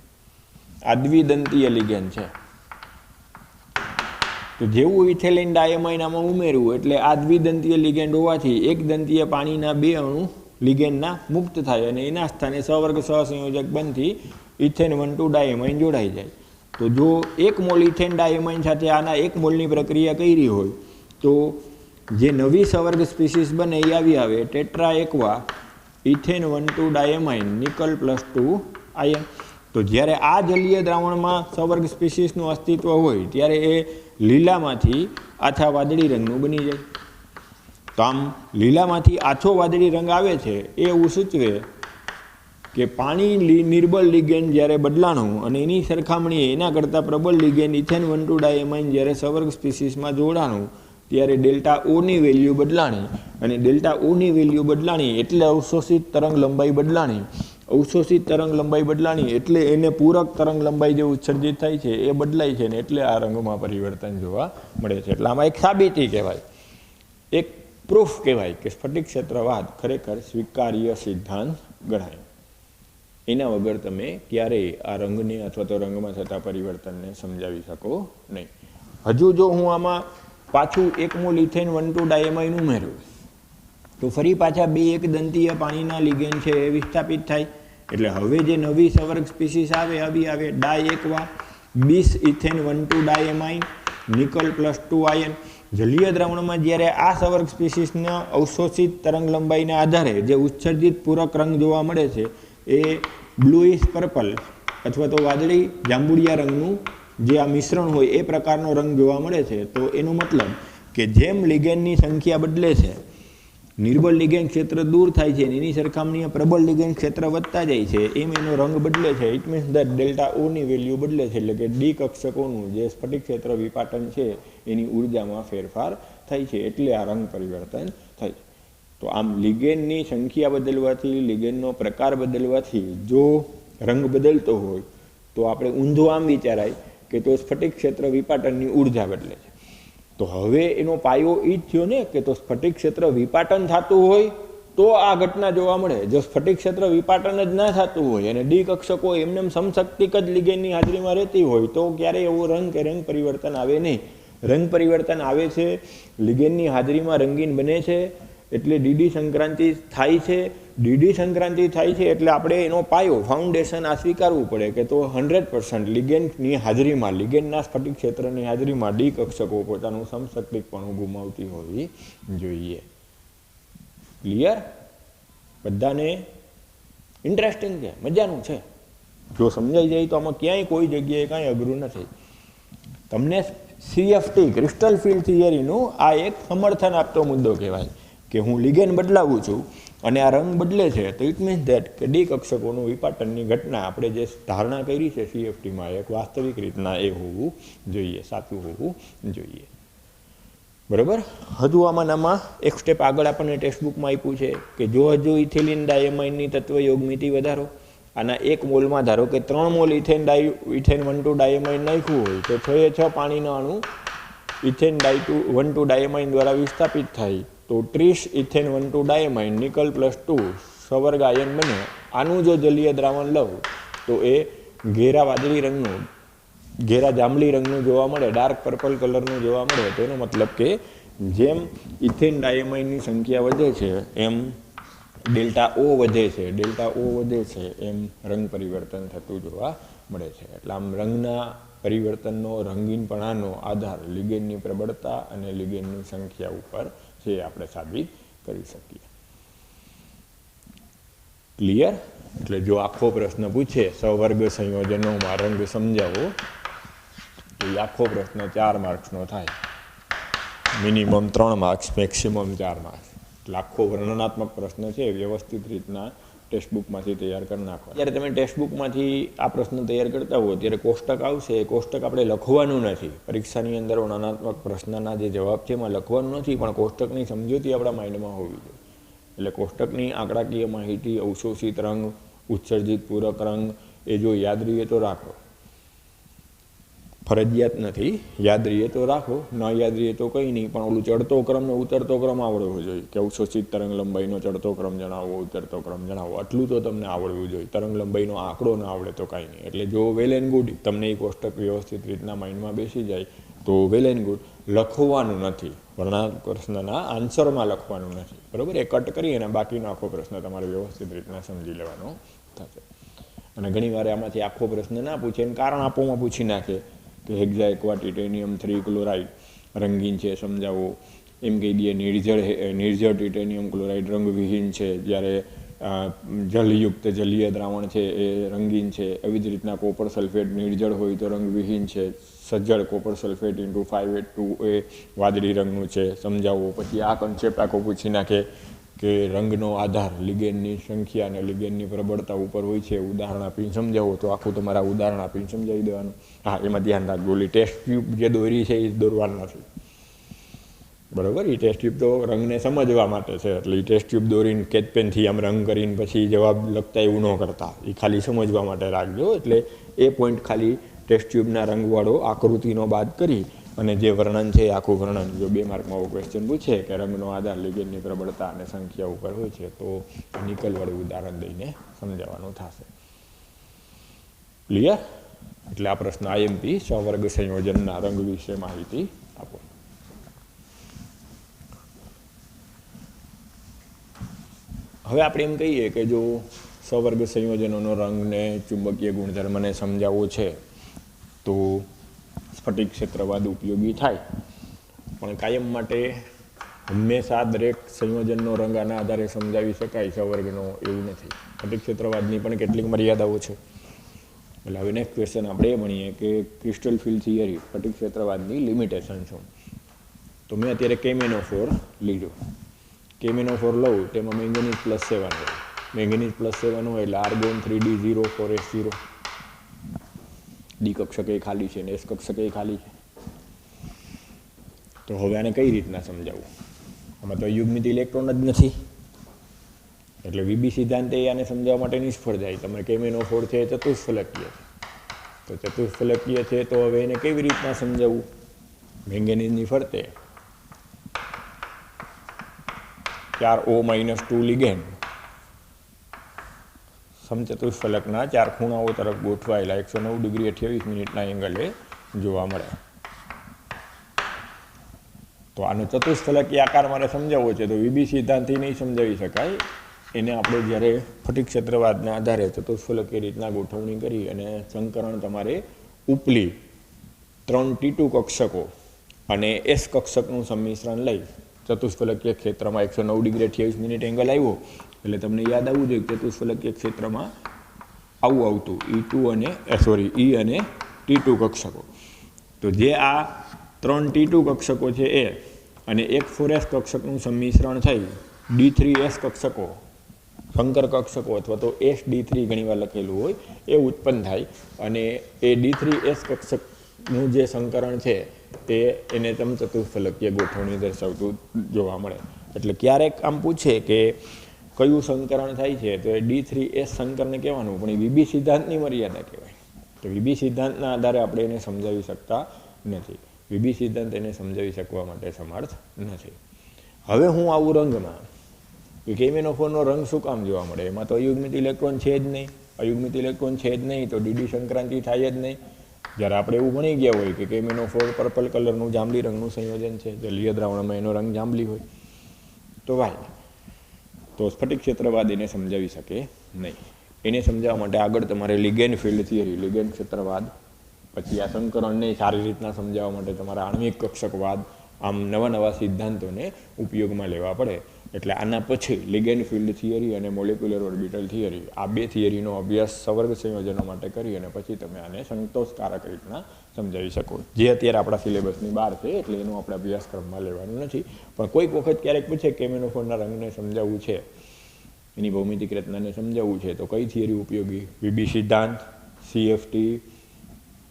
આ દ્વિદંતીય લિગેન્ડ છે. તો જેવું ઇથિલિન ડાયમાઇન આમાં ઉમેરવું એટલે આ દ્વિદંતીય લિગેન્ડ હોવાથી એક દંતીય પાણીના 2 અણુ લિગેન્ડના મુક્ત થાય અને એના સ્થાને સવર્ગ સહસંયોજક બનથી ઇથેન 1,2 ડાયમાઇન જોડાઈ જાય. તો જો 1 મોલ ઇથેન ડાયમાઇન સાથે આના 1 મોલની પ્રક્રિયા કરી હોય તો જે નવી સવર્ગ સ્પીસીસ બને એ આવે tetra aqua ethane 1,2 diamine nickel +2 ion. તો જ્યારે આ જલીય દ્રાવણમાં સવર્ગ સ્પીસીસનું અસ્તિત્વ હોય ત્યારે એ લીલામાંથી આછા વાદળી રંગનું બની જાય. તો આમ લીલામાંથી આછો વાદળી રંગ આવે છે એ એવું સૂચવે કે પાણી નિર્બળ લિગેન્ડ જ્યારે બદલાણું અને એની સરખામણીએ એના કરતાં પ્રબળ લિગેન્ડ ઇથેન 1,2 ડાયમાઇન જ્યારે સવર્ગ સ્પીસીસમાં જોડાણું ત્યારે ΔOની વેલ્યુ બદલાણી, અને ΔOની વેલ્યુ બદલાણી એટલે અવશોષિત તરંગ લંબાઈ બદલાણી. અવશોષિત તરંગ લંબાઈ બદલાણી એટલે એને પૂરક તરંગ લંબાઈ જે ઉત્સર્જિત થાય છે એ બદલાય છે ને એટલે આ રંગમાં પરિવર્તન જોવા મળે છે. એટલે આમાં એક સાબિતી કહેવાય, એક પ્રૂફ કહેવાય કે સ્ફટિક ક્ષેત્રવાદ ખરેખર સ્વીકાર્ય સિદ્ધાંત ગણાય. એના વગર તમે ક્યારેય આ રંગને અથવા તો રંગમાં થતા પરિવર્તનને સમજાવી શકો નહીં. હજુ જો હું આમાં પાછું 1 મોલ ઇથેન 1,2 ડાયમાઇન ઉમેરું તો ફરી પાછા 2 એક દંતીય પાણીના લિગેન્ડ છે એ વિસ્થાપિત થાય. એટલે હવે જે નવી સવર્ગ સ્પીસીસ આવે ડાય એકવા બીસ ઇથેન 1,2 ડાયમાઇન, નિકલ +2 આયન. જલીય દ્રાવણમાં જ્યારે આ સવર્ગ સ્પીસીસના અવશોષિત તરંગ લંબાઈના આધારે જે ઉત્સર્જિત પૂરક રંગ જોવા મળે છે એ બ્લુઇશ પર્પલ અથવા તો વાદળી જાંબુડિયા રંગનું જે આ મિશ્રણ હોય એ પ્રકારનો રંગ જોવા મળે છે. તો એનો મતલબ કે જેમ લિગેન્ડની સંખ્યા બદલે છે, નિર્બળ લિગેન્ડ ક્ષેત્ર દૂર થાય છે, એની સરખામણીએ પ્રબળ લિગેન્ડ ક્ષેત્ર વધતા જાય છે, એમ એનો રંગ બદલે છે. ઇટ મીન્સ દેટ ડેલ્ટા ઓની વેલ્યુ બદલે છે, એટલે કે ડી કક્ષકોનું જે સ્ફટિક ક્ષેત્ર વિપાટન છે એની ઉર્જામાં ફેરફાર થાય છે, એટલે આ રંગ પરિવર્તન થાય છે. તો આમ લિગેન્ડની સંખ્યા બદલવાથી, લિગેન્ડનો પ્રકાર બદલવાથી જો રંગ બદલતો હોય તો આપણે ઊંધો આમ વિચારાય કે તો સ્ફટિક ક્ષેત્ર વિપાટનની ઉર્જા બદલે છે. તો હવે એનો પાયો એ જ થયો ને કે તો સ્ફટિક ક્ષેત્ર વિપાટન થતું હોય તો આ ઘટના જોવા મળે. જો સ્ફટિક ક્ષેત્ર વિપાટન જ ના થતું હોય અને ડી કક્ષકો એમને સમશક્તિક જ લિગેન્ડની હાજરીમાં રહેતી હોય તો ક્યારેય એવો રંગ કે રંગ પરિવર્તન આવે નહીં. રંગ પરિવર્તન આવે છે, લિગેન્ડની હાજરીમાં રંગીન બને છે, એટલે ડીડી સંક્રાંતિ થાય છે. ડીડી સંક્રાંતિ થાય છે એટલે આપણે એનો પાયો, ફાઉન્ડેશન આ સ્વીકારવું પડે કે તો 100% લિગેન્ડની હાજરીમાં, લિગેન્ડના સ્ફટિક ક્ષેત્રની હાજરીમાં ડી કક્ષકો પોતાનું સમશક્તિકપણું ગુમાવતી હોવી જોઈએ. ક્લિયર? બધાને ઇન્ટરેસ્ટિંગ છે, મજાનું છે. જો સમજાઈ જાય તો આમાં ક્યાંય કોઈ જગ્યાએ કાંઈ અઘરું નથી. તમને CFT ક્રિસ્ટલ ફિલ્ડ થિયરીનું આ એક સમર્થન આપતો મુદ્દો કહેવાય કે હું લિગેન્ડ બદલાવું છું અને આ રંગ બદલે છે, તો ઇટ મીન્સ ધેટ કે ડી કક્ષકોનું વિપાટનની ઘટના આપણે જે ધારણા કરી છે CFTમાં એક વાસ્તવિક રીતના એ હોવું જોઈએ, સાચું હોવું જોઈએ. બરાબર? હજુ આમાં એક સ્ટેપ આગળ આપણને ટેક્સ્ટબુકમાં આપ્યું છે કે જો હજુ ઇથિલિન ડાયમાઇનની તત્વયોગમિતિ વધારો, આના 1 મોલમાં ધારો કે 3 મોલ ઇથેન 1,2 ડાયમાઇન નાખ્યું હોય તો 6 પાણીના અણુ ઇથેન 1,2 ડાયમાઇન દ્વારા વિસ્થાપિત થાય તો 30 ઇથેન 1,2 ડાયમાઇન નિકલ +2 સવર્ગ આયન બને. આનું જો જલીય દ્રાવણ લઉં તો એ ઘેરા વાદળી રંગનું, ઘેરા જાંબલી રંગનું જોવા મળે, ડાર્ક પર્પલ કલરનું જોવા મળે. તો એનો મતલબ કે જેમ ઇથેન ડાયમાઇનની સંખ્યા વધે છે એમ ડેલ્ટા ઓ વધે છે, ડેલ્ટા ઓ વધે છે એમ રંગ પરિવર્તન થતું જોવા મળે છે. એટલે આમ રંગના પરિવર્તનનો, રંગીનપણાનો આધાર લિગેન્ડની પ્રબળતા અને લિગેન્ડની સંખ્યા ઉપર છે, આપણે સાબિત કરી શકીએ. ક્લિયર? એટલે જો આખો પ્રશ્ન પૂછે સવર્ગ સંયોજનોમાં રંગ સમજાવો તો એ આખો પ્રશ્ન 4 માર્ક્સનો થાય. Minimum 3 marks, maximum 4 marks. એટલે આખો વર્ણનાત્મક પ્રશ્ન છે, વ્યવસ્થિત રીતના ટેક્સ્ટબુકમાંથી તૈયાર કરી નાખવા. જ્યારે તમે ટેક્સ્ટબુકમાંથી આ પ્રશ્ન તૈયાર કરતા હો ત્યારે કોષ્ટક આવશે. એ કોષ્ટક આપણે લખવાનું નથી. પરીક્ષાની અંદર વર્ણનાત્મક પ્રશ્નના જે જવાબ છે એમાં લખવાનું નથી, પણ કોષ્ટકની સમજૂતી આપણા માઇન્ડમાં હોવી જોઈએ. એટલે કોષ્ટકની આંકડાકીય માહિતી, અવશોષિત રંગ, ઉત્સર્જિત પૂરક રંગ એ જો યાદ રહીએ તો રાખો. ફરજિયાત નથી, યાદ રહીએ તો રાખો, ન યાદ રહીએ તો કંઈ નહીં. પણ ઓલું ચડતો ક્રમ ને ઉતરતો ક્રમ આવડવો જોઈએ કે અવશોષિત તરંગ લંબાઈનો ચડતો ક્રમ જણાવો, ઉતરતો ક્રમ જણાવો, આટલું તો તમને આવડવું જોઈએ. તરંગ લંબાઈનો આંકડો ન આવડે તો કાંઈ નહીં. એટલે જો વેલ એન્ડ ગુડ તમને એ કોષ્ટક વ્યવસ્થિત રીતના માઇન્ડમાં બેસી જાય તો વેલ એન્ડ ગુડ. લખવાનું નથી, વર્ણનાત્મક પ્રશ્નના આન્સરમાં લખવાનું નથી. બરાબર? એ કટ કરી અને બાકીનો આખો પ્રશ્ન તમારે વ્યવસ્થિત રીતના સમજી લેવાનો થશે. અને ઘણીવાર આમાંથી આખો પ્રશ્ન ના પૂછે અને કારણ આપોમાં પૂછી નાખે કે હેક્ઝા એક્વા ટિટેનિયમ 3 ક્લોરાઇડ રંગીન છે, સમજાવો. એમ કહી દઈએ નિર્જળ ટિટેનિયમ ક્લોરાઇડ રંગવિહીન છે, જ્યારે જલયુક્ત જલીય દ્રાવણ છે એ રંગીન છે. એવી જ રીતના કોપર સલ્ફેટ નિર્જળ હોય તો રંગવિહીન છે, સજ્જળ કોપર સલ્ફેટ × 582 એ વાદળી રંગનું છે, સમજાવો. પછી આ કન્સેપ્ટ આખો પૂછી નાખે કે રંગનો આધાર લિગેન્ડની સંખ્યા અને લિગેન્ડની પ્રબળતા ઉપર હોય છે, ઉદાહરણ આપીને સમજાવો. તો આખું તમારા ઉદાહરણ આપીને સમજાવી દેવાનું. હા, એમાં ધ્યાન રાખજો, ઓલી ટેસ્ટ ટ્યુબ જે દોરી છે એ દોરવાનું નથી. બરાબર? એ ટેસ્ટ ટ્યુબ તો રંગને સમજવા માટે છે. એટલે એ ટેસ્ટ ટ્યુબ દોરીને કેચ પેનથી આમ રંગ કરીને પછી જવાબ લખતા એવું ન કરતા. એ ખાલી સમજવા માટે રાખજો. એટલે એ પોઈન્ટ ખાલી ટેસ્ટ ટ્યુબના રંગવાળો આકૃતિનો બાદ કરી અને જે વર્ણન છે આખું વર્ણન, જો 2 માર્કમાં આવો ક્વેશ્ચન પૂછે કે રંગનો આધાર લિગેન્ડની પ્રબળતા અને સંખ્યા ઉપર હોય છે તો નિકલવાળું ઉદાહરણ દઈને સમજાવવાનું થશે. ક્લિયર? એટલે આ પ્રશ્ન IMP સવર્ગ સંયોજનના રંગ વિશે માહિતી આપો. હવે આપણે એમ કહીએ કે જો સવર્ગ સંયોજનોનો રંગને ચુંબકીય ગુણધર્મને સમજાવવો છે તો સ્ફટિક ક્ષેત્રવાદ ઉપયોગી થાય. પણ કાયમ માટે હંમેશા દરેક સંયોજનનો રંગ આના આધારે સમજાવી શકાય સવર્ગનો એવું નથી. સ્ફટિક ક્ષેત્રવાદની પણ કેટલીક મર્યાદાઓ છે. એટલે હવે નેક્સ્ટ ક્વેશ્ચન આપણે એ ભણીએ કે ક્રિસ્ટલ ફિલ્ડ થિયરી સ્ફટિક ક્ષેત્રવાદની લિમિટેશન શું. તો મેં અત્યારે કેમેનોફોર લીધો. કેમેનોફોર લઉં તેમાં મેંગેનીઝ +7 હોય. મેંગેનીઝ +7 હોય એટલે આર્ગોન 3d0 4s0. ડી કક્ષક એ ખાલી છે ને એસ કક્ષક એ ખાલી છે. તો હવે આને કઈ રીતના સમજાવવું? આમાં તો યુગ્મિત ઇલેક્ટ્રોન જ નથી, એટલે વીબી સિદ્ધાંત આને સમજાવવા માટે નિષ્ફળ જાય. તમે કેમેનોફોર છે એ ચતુષ્ફલકીય છે, તો ચતુષ્ફલકીય છે તો હવે એને કેવી રીતના સમજાવવું? મેંગેનીઝની ફરતે 4O-2 લિગેન્ડ સમચતુષ્ફલકના 4 ખૂણાઓ તરફ ગોઠવાયેલા 109 ડિગ્રી 28 મિનિટના એંગલે જોવા મળે. તો આનો ચતુષ્ફલકીય આકાર મારે સમજાવવો છે તો વીબી સિદ્ધાંતથી નહીં સમજાવી શકાય. એને આપણે જ્યારે સ્ફટિક ક્ષેત્રવાદના આધારે ચતુષ્ફલકીય રીતના ગોઠવણી કરી અને સંકરણ તમારે ઉપલી 3 T2 કક્ષકો અને S કક્ષકનું સંમિશ્રણ લઈ ચતુષ્ફલકીય ક્ષેત્રમાં 109 ડિગ્રી 28 મિનિટ એંગલ આવ્યો એટલે તમને યાદ આવવું જોઈએ કે ચતુષ્ફલકીય ક્ષેત્રમાં આવું આવતું E અને T2 કક્ષકો. તો જે આ 3 T2 કક્ષકો છે એ અને એક 4s કક્ષકનું સંમિશ્રણ થઈ D3s કક્ષકો, શંકર કક્ષકો અથવા તો SD3 ઘણીવાર લખેલું હોય એ ઉત્પન્ન થાય અને એ D3s કક્ષકનું જે સંકરણ છે તે એને ચતુષ્ફલકીય ગોઠવણી દર્શાવતું જોવા મળે. એટલે ક્યારેક આમ પૂછે કે કયું સંકરણ થાય છે તો એ D3s સંકરણને કહેવાનું, પણ એ વીબી સિદ્ધાંતની મર્યાદા કહેવાય. તો વીબી સિદ્ધાંતના આધારે આપણે એને સમજાવી શકતા નથી. વીબી સિદ્ધાંત એને સમજાવી શકવા માટે સમર્થ નથી. હવે હું આવું રંગમાં કે કેમેનોફોરનો રંગ શું કામ જોવા મળે? એમાં તો અયુગ્મિત ઇલેક્ટ્રોન છે જ નહીં. અયુગ્મિત ઇલેક્ટ્રોન છે જ નહીં તો ડીડી સંક્રાંતિ થાય જ નહીં. જ્યારે આપણે એવું ભણી ગયા હોય કે કેમેનોફોર પર્પલ કલરનું જાંબલી રંગનું સંયોજન છે, જલીય દ્રાવણમાં એનો રંગ જાંબલી હોય તો વાય તો સ્ફટિક ક્ષેત્રવાદ એને સમજાવી શકે નહીં. એને સમજાવવા માટે આગળ તમારે લિગેન્ડ ફિલ્ડ થિયરી, લિગેન્ડ ક્ષેત્રવાદ, પછી આ સંકરણને સારી રીતના સમજાવવા માટે તમારા આણ્વિક કક્ષકવાદ, આમ નવા સિદ્ધાંતોને ઉપયોગમાં લેવા પડે. એટલે આના પછી લિગેન્ડ ફિલ્ડ થિયરી અને મોલેક્યુલર ઓર્બિટલ થિયરી, આ બે થિયરીનો અભ્યાસ સવર્ગ સંયોજનો માટે કરી અને પછી તમે આને સંતોષકારક રીતના સમજાવી શકો. જે અત્યારે આપણા સિલેબસની બહાર છે એટલે એનું આપણે અભ્યાસક્રમમાં લેવાનું નથી. પણ કોઈક વખત ક્યારેક પૂછે કેમેનોફોરના રંગને સમજાવવું છે, એની ભૌમિતિક રચનાને સમજાવવું છે તો કઈ થિયરી ઉપયોગી? વીબી સિદ્ધાંત, CFT,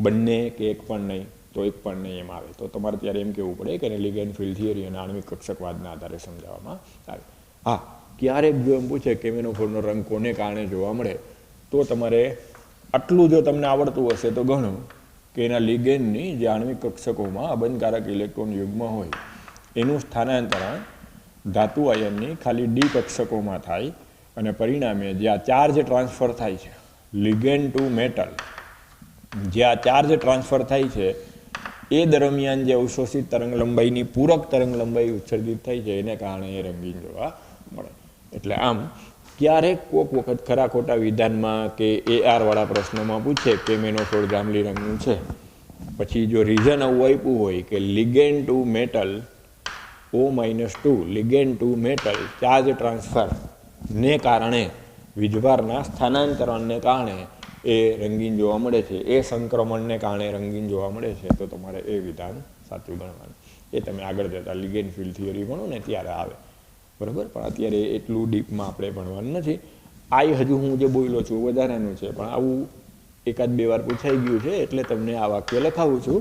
બંને કે એક પણ નહીં? તો એક પણ નહીં એમ આવે તો તમારે ત્યારે એમ કહેવું પડે કે લિગેન્ડ ફિલ્ડ થિયરી અને આણ્વિક કક્ષકવાદના આધારે સમજાવવામાં આવે. હા, ક્યારેક જો એમ પૂછે કેમેનોફોરનો રંગ કોને કારણે જોવા મળે તો તમારે આટલું જો તમને આવડતું હશે તો ઘણું કે એના લિગેન્ડની જે આણ્વિક કક્ષકોમાં અબંધકારક ઇલેક્ટ્રોન યુગ્મ હોય એનું સ્થાનાંતરણ ધાતુ આયનની ખાલી ડી કક્ષકોમાં થાય અને પરિણામે જે આ ચાર્જ ટ્રાન્સફર થાય છે લિગેન્ડ ટુ મેટલ, જે આ ચાર્જ ટ્રાન્સફર થાય છે એ દરમિયાન જે અવશોષિત તરંગ લંબાઈની પૂરક તરંગ લંબાઈ ઉત્સર્જિત થઈ છે એને કારણે એ રંગીન જોવા મળે. એટલે આમ ક્યારેક કોઈક વખત ખરા ખોટા વિધાનમાં કે AR-વાળા પ્રશ્નોમાં પૂછે કેમેનોફોર જાંબલી રંગનું છે, પછી જો રીઝન આવું આપ્યું હોય કે ligand to metal O-2 ligand to metal charge ટ્રાન્સફરને કારણે વીજભારના સ્થાનાંતરણને કારણે એ રંગીન જોવા મળે છે, એ સંક્રમણને કારણે રંગીન જોવા મળે છે તો તમારે એ વિધાન સાચું ગણવાનું. એ તમે આગળ જતા લિગેન્ડ ફિલ્ડ થિયરી ભણો ને ત્યારે આવે, બરાબર. પણ અત્યારે એટલું ડીપમાં આપણે ભણવાનું નથી. હજુ હું જે બોલ્યો છું વધારાનું છે, પણ આવું એકાદ બે વાર પૂછાઈ ગયું છે એટલે તમને આ વાક્ય લખાવું છું.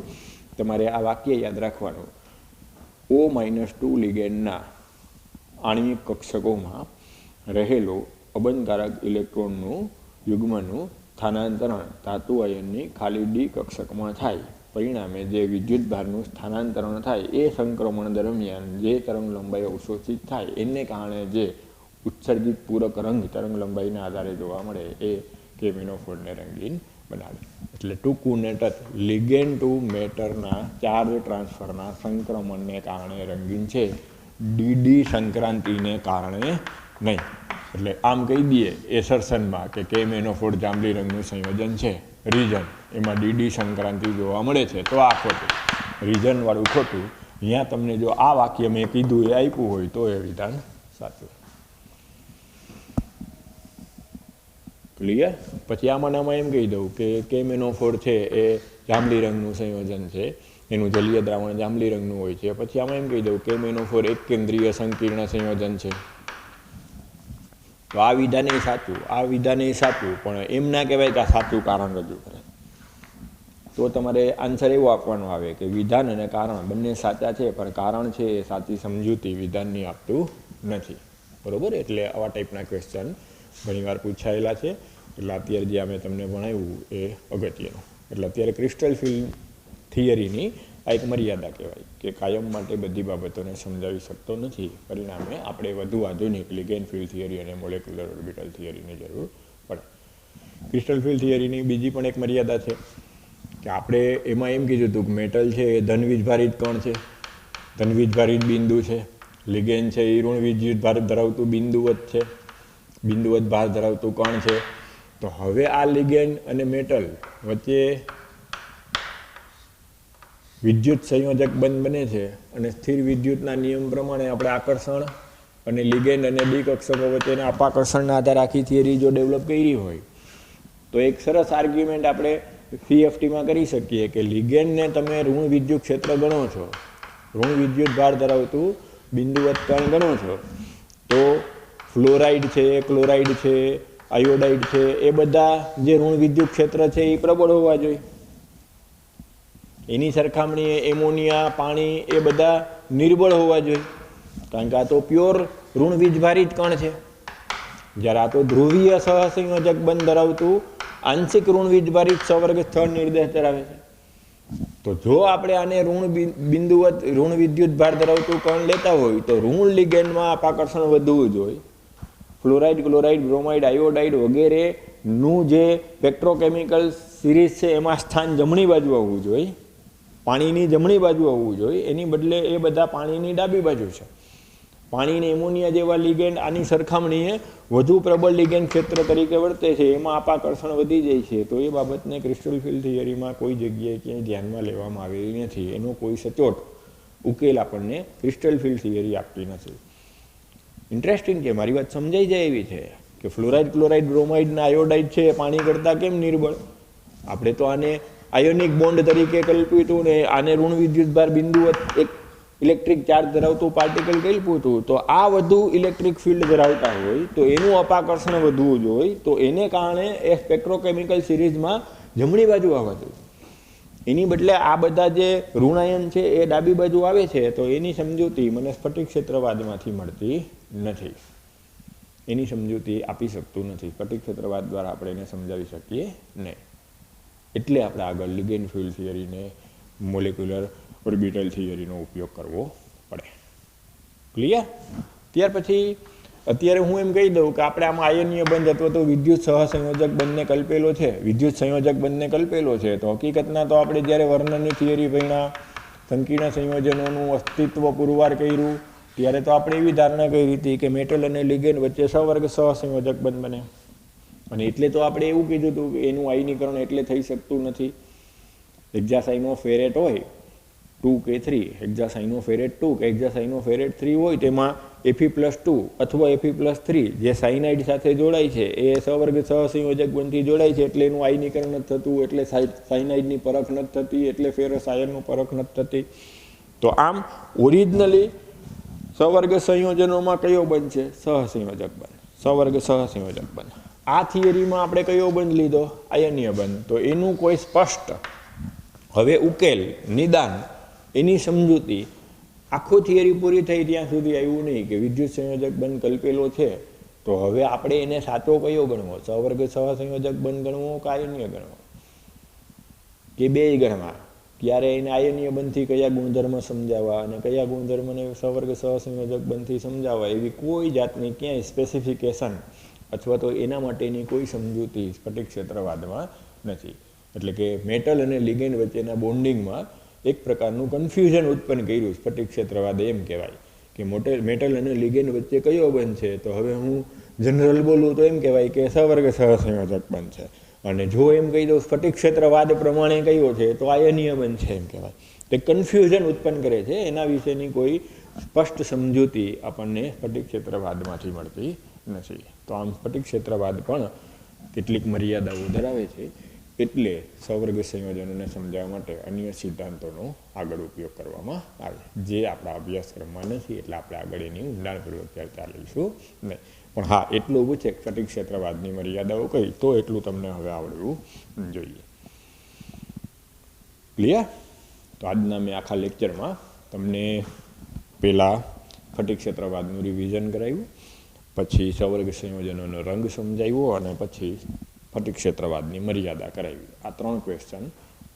તમારે આ વાક્ય યાદ રાખવાનું. O-2 લિગેન્ડના આણ્વિક કક્ષકોમાં રહેલો અબંધકારક ઇલેક્ટ્રોનનું યુગ્મનું સ્થાનાંતરણ ધાતુ આયનની ખાલી ડી કક્ષકમાં થાય, પરિણામે જે વિદ્યુત ભારનું સ્થાનાંતરણ થાય એ સંક્રમણ દરમિયાન જે તરંગ લંબાઈ અવશોષિત થાય એને કારણે જે ઉત્સર્જિત પૂરક રંગ તરંગ લંબાઈના આધારે જોવા મળે એ કેમેનોફોરને રંગીન બનાવે. એટલે ટૂંકું ને ટચ લિગેન્ડ ટુ મેટરના ચાર્જ ટ્રાન્સફરના સંક્રમણને કારણે રંગીન છે, ડીડી સંક્રાંતિને કારણે નહીં. એટલે આમ કહી દઈએ એસર્શનમાં કે કેમેનોફોર જાંબલી રંગનું સંયોજન છે. રીઝન એમાં ડીડી સંક્રાંતિ જોવા મળે છે, તો આ ખોટું, રીઝનવાળું ખોટું. અહીંયા તમને જો આ વાક્ય મેં કીધું એ આપ્યું હોય તો એ વિધાન સાચું. ક્લિયર? પછી આમાં એમ કહી દઉં કે કેમેનોફોર છે એ જાંબલી રંગનું સંયોજન છે, એનું જલીય દ્રાવણ જાંબલી રંગનું હોય છે. પછી આમાં એમ કહી દઉં કેમેનોફોર એક કેન્દ્રીય સંકીર્ણ સંયોજન છે. તો આ વિધાન સાચું, આ વિધાન સાચું, પણ એમ ના કહેવાય કે આ સાચું કારણ રજૂ કરે. તો તમારે આન્સર એવો આપવાનો આવે કે વિધાન અને કારણ બંને સાચા છે, પણ કારણ છે એ સાચી સમજૂતી વિધાનની આપતું નથી. બરાબર? એટલે આવા ટાઈપના ક્વેશ્ચન ઘણીવાર પૂછાયેલા છે. એટલે અત્યારે જે અમે તમને ભણાવ્યું એ અગત્યનું. એટલે અત્યારે ક્રિસ્ટલ ફિલ્ડ થિયરીની આ એક મર્યાદા કહેવાય કે કાયમ માટે બધી બાબતોને સમજાવી શકતો નથી. પરિણામે આપણે વધુ આધુનિક લિગેન્ડ ફિલ્ડ થિયરી અને મોલેક્યુલર ઓર્બિટલ થિયરીની જરૂર પડે. ક્રિસ્ટલ ફિલ્ડ થિયરીની બીજી પણ એક મર્યાદા છે કે આપણે એમાં એમ કીધું હતું કે મેટલ છે એ ધન વીજભારિત કણ છે, ધન વીજભારિત બિંદુ છે. લિગેન્ડ છે એ ઋણ વિદ્યુત ભાર ધરાવતું બિંદુવત છે, બિંદુવત ભાર ધરાવતું કણ છે. તો હવે આ લિગેન્ડ અને મેટલ વચ્ચે વિદ્યુત સંયોજક બંધ બને છે અને સ્થિર વિદ્યુતના નિયમ પ્રમાણે આપણે આકર્ષણ અને લિગેન્ડ અને ડી કક્ષકો વચ્ચેના અપાકર્ષણના આધારે આખી થિયરી જો ડેવલપ કરી હોય તો એક સરસ આર્ગ્યુમેન્ટ આપણે સીએફટીમાં કરી શકીએ કે લિગેન્ડને તમે ઋણ વિદ્યુત ક્ષેત્ર ગણો છો, ઋણ વિદ્યુત ભાર ધરાવતું બિંદુવત કણ ગણો છો, તો ફ્લોરાઇડ છે, ક્લોરાઇડ છે, આયોડાઇડ છે, એ બધા જે ઋણ વિદ્યુત ક્ષેત્ર છે એ પ્રબળ હોવા જોઈએ. એની સરખામણીએ એમોનિયા, પાણી એ બધા નિર્બળ હોવા જોઈએ, કારણ કે આ તો પ્યોર ઋણ વીજભારિત કણ છે. જ્યારે આ તો ધ્રુવીય સહસંયોજક બંધ ધરાવતું આંશિક ઋણ વીજભારિત સવર્ગ સ્થળ નિર્દેશ ધરાવે છે. તો જો આપણે આને બિંદુવત ઋણ વિદ્યુત ભાર ધરાવતું કણ લેતા હોય તો ઋણ લિગેન્ડમાં અપાકર્ષણ વધવું જોઈએ. ફ્લોરાઇડ, ક્લોરાઇડ, બ્રોમાઇડ, આયોડાઇડ વગેરેનું જે પેટ્રોકેમિકલ સિરીઝ છે એમાં સ્થાન જમણી બાજુ આવવું જોઈએ, પાણીની જમણી બાજુ આવવું જોઈએ. એની બદલે એ બધા પાણીની ડાબી બાજુ છે. પાણીને એમોનિયા જેવા લિગેન્ડ આની સરખામણીએ વધુ પ્રબળ લિગેન્ડ ક્ષેત્ર તરીકે વર્તે છે, એમાં અપાકર્ષણ વધી જાય છે. તો એ બાબતને ક્રિસ્ટલ ફિલ્ડ થિયરીમાં કોઈ જગ્યાએ ક્યાંય ધ્યાનમાં લેવામાં આવેલી નથી. એનો કોઈ સચોટ ઉકેલ આપણને ક્રિસ્ટલ ફિલ્ડ થિયરી આપતી નથી. ઇન્ટરેસ્ટિંગ છે, મારી વાત સમજાઈ જાય એવી છે કે ફ્લોરાઇડ, ક્લોરાઇડ, બ્રોમાઇડ અને આયોડાઇડ છે એ પાણી કરતાં કેમ નિર્બળ? આપણે તો આને આયોનિક બોન્ડ તરીકે કલ્પ્યું હતું ને આને ઋણ વિદ્યુતભાર બિંદુવત એક ઇલેક્ટ્રિક ચાર્જ ધરાવતું પાર્ટિકલ કલ્પ્યું હતું. તો આ વધુ ઇલેક્ટ્રિક ફિલ્ડ ધરાવતા હોય તો એનું અપાકર્ષણ વધવું જોઈએ, તો એને કારણે એ સ્પેક્ટ્રોકેમિકલ સિરીઝમાં જમણી બાજુ આવવા જોઈએ. એની બદલે આ બધા જે ઋણાયન છે એ ડાબી બાજુ આવે છે, તો એની સમજૂતી મને સ્ફટિક ક્ષેત્રવાદમાંથી મળતી નથી. એની સમજૂતી આપી શકતું નથી. સ્ફટિક ક્ષેત્રવાદ દ્વારા આપણે એને સમજાવી શકીએ નહીં. એટલે આપણે આગળ લિગેન્ડ ફિલ્ડ થિયરીને મોલેક્યુલર ઓર્બિટલ થિયરીનો ઉપયોગ કરવો પડે. ક્લિયર? ત્યાર પછી અત્યારે હું એમ કહી દઉં કે આપણે આમાં આયનીય બંધ અથવા તો વિદ્યુત સહસંયોજક બંને કલ્પેલો છે, વિદ્યુત સંયોજક બંને કલ્પેલો છે. તો હકીકતના તો આપણે જ્યારે વર્ણનની થિયરી ભણ્યા, સંકીર્ણ સંયોજનોનું અસ્તિત્વ પુરવાર કર્યું, ત્યારે તો આપણે એવી ધારણા કરી હતી કે મેટલ અને લિગેન્ડ વચ્ચે સવર્ગ સહસંયોજક બંધ બને. અને એટલે તો આપણે એવું કીધું હતું કે એનું આયનીકરણ એટલે થઈ શકતું નથી. હેક્ઝાસાઇનોફેરેટ હોય 2K3, હેક્ઝાસાઇનોફેરેટ 2 કે હેક્ઝાસાઇનોફેરેટ 3 હોય તેમાં Fe+2 અથવા Fe+3 જે સાઇનાઇડ સાથે જોડાય છે એ સવર્ગ સહસંયોજક બંધથી જોડાય છે, એટલે એનું આયનીકરણ નથી થતું, એટલે સાઇનાઇડની પરખ નથી થતી, એટલે ફેરસ આયનનું પરખ નથી થતી. તો આમ ઓરિજિનલી સવર્ગ સંયોજનોમાં કયો બંધ છે? સહસંયોજક બંધ, સવર્ગ સહસંયોજક બંધ. આ થિયરીમાં આપણે કયો બંધ લીધો? આયનીય બંધ. તો એનું કોઈ સ્પષ્ટ હવે ઉકેલ, નિદાન, એની સમજૂતી આખું થિયરી પૂરી થઈ ત્યાં સુધી આવ્યું નહીં કે વિદ્યુત સંયોજક બંધ કલ્પેલો છે, તો હવે આપણે એને સાચો કયો ગણવો? સવર્ગ સહસંયોજક બંધ ગણવો કે આયનીય ગણવો કે બેય ગણવા? ત્યારે એને આયનીય બંધથી કયા ગુણધર્મ સમજાવવા અને કયા ગુણધર્મને સવર્ગ સહસંયોજક બંધથી સમજાવવા, એવી કોઈ જાતની ક્યાંય સ્પેસિફિકેશન અથવા તો એના માટેની કોઈ સમજૂતી સ્ફટિક ક્ષેત્રવાદમાં નથી. એટલે કે મેટલ અને લિગેન્ડ વચ્ચેના બોન્ડિંગમાં એક પ્રકારનું કન્ફ્યુઝન ઉત્પન્ન કર્યું સ્ફટિક ક્ષેત્રવાદ. એમ કહેવાય કે મેટલ અને લિગેન્ડ વચ્ચે કયો બંધ છે? તો હવે હું જનરલ બોલું તો એમ કહેવાય કે સવર્ગ સહસંયોજક બંધ છે. અને જો એમ કહી દઉં સ્ફટિક ક્ષેત્રવાદ પ્રમાણે કયો છે તો આયનીય બનશે એમ કહેવાય. તે કન્ફ્યુઝન ઉત્પન્ન કરે છે. એના વિશેની કોઈ સ્પષ્ટ સમજૂતી આપણને સ્ફટિક ક્ષેત્રવાદમાંથી મળતી નથી. તો આમ સ્ફટિક ક્ષેત્રવાદ પણ કેટલીક મર્યાદાઓ ધરાવે છે. એટલે સવર્ગ સંયોજનોને સમજાવવા માટે અન્ય સિદ્ધાંતોનો આગળ ઉપયોગ કરવામાં આવે, જે આપણા અભ્યાસક્રમમાં નથી. એટલે આપણે આગળ એની ઊંડાણપૂર્વક ચર્ચા લઈશું નહીં. પણ હા, એટલું ઊભું છે સ્ફટિક ક્ષેત્રવાદની મર્યાદાઓ કઈ, તો એટલું તમને હવે આવડવું જોઈએ. ક્લિયર? તો આજના મેં આખા લેક્ચરમાં તમને પહેલાં સ્ફટિક ક્ષેત્રવાદનું રિવિઝન કરાવ્યું, પછી સવર્ગ સંયોજનોનો રંગ સમજાવ્યો, અને પછી સ્ફટિક ક્ષેત્રવાદની મર્યાદા કરાવી. આ 3 ક્વેશ્ચન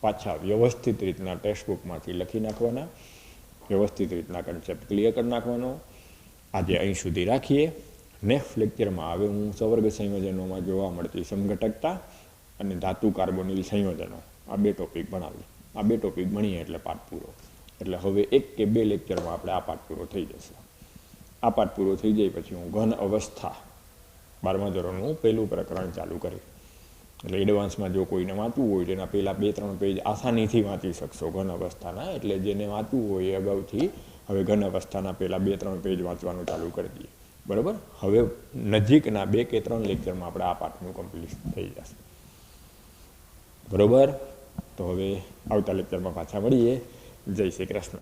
પાછા વ્યવસ્થિત રીતના ટેક્સ્ટ બુકમાંથી લખી નાખવાના, વ્યવસ્થિત રીતના કન્સેપ્ટ ક્લિયર કરી નાખવાનો. આજે અહીં સુધી રાખીએ. નેક્સ્ટ લેક્ચરમાં હવે હું સવર્ગ સંયોજનોમાં જોવા મળતી સમઘટકતા અને ધાતુ કાર્બોનિલ સંયોજનો, આ 2 ટોપિક ભણાવી. આ 2 ટોપિક ભણીએ એટલે પાઠ પૂરો. એટલે હવે 1 કે 2 લેક્ચરમાં આપણે આ પાઠ પૂરો થઈ જશે. આ પાઠ પૂરો થઈ જાય પછી હું ઘન અવસ્થા 12મા ધોરણનું પહેલું પ્રકરણ ચાલુ કરીશ. એટલે એડવાન્સમાં જો કોઈને વાંચવું હોય તો એના પહેલાં 2-3 પેજ આસાનીથી વાંચી શકશો ઘન અવસ્થાના. એટલે જેને વાંચવું હોય એ અગાઉથી હવે ઘન અવસ્થાના પહેલાં 2-3 પેજ વાંચવાનું ચાલુ કરી દઈએ. બરાબર? હવે નજીકના 2 કે 3 લેક્ચરમાં આપણે આ પાઠનું કમ્પ્લીટ થઈ જશે. બરાબર? તો હવે આવતા લેક્ચરમાં પાછા મળીએ. જય શ્રી કૃષ્ણ.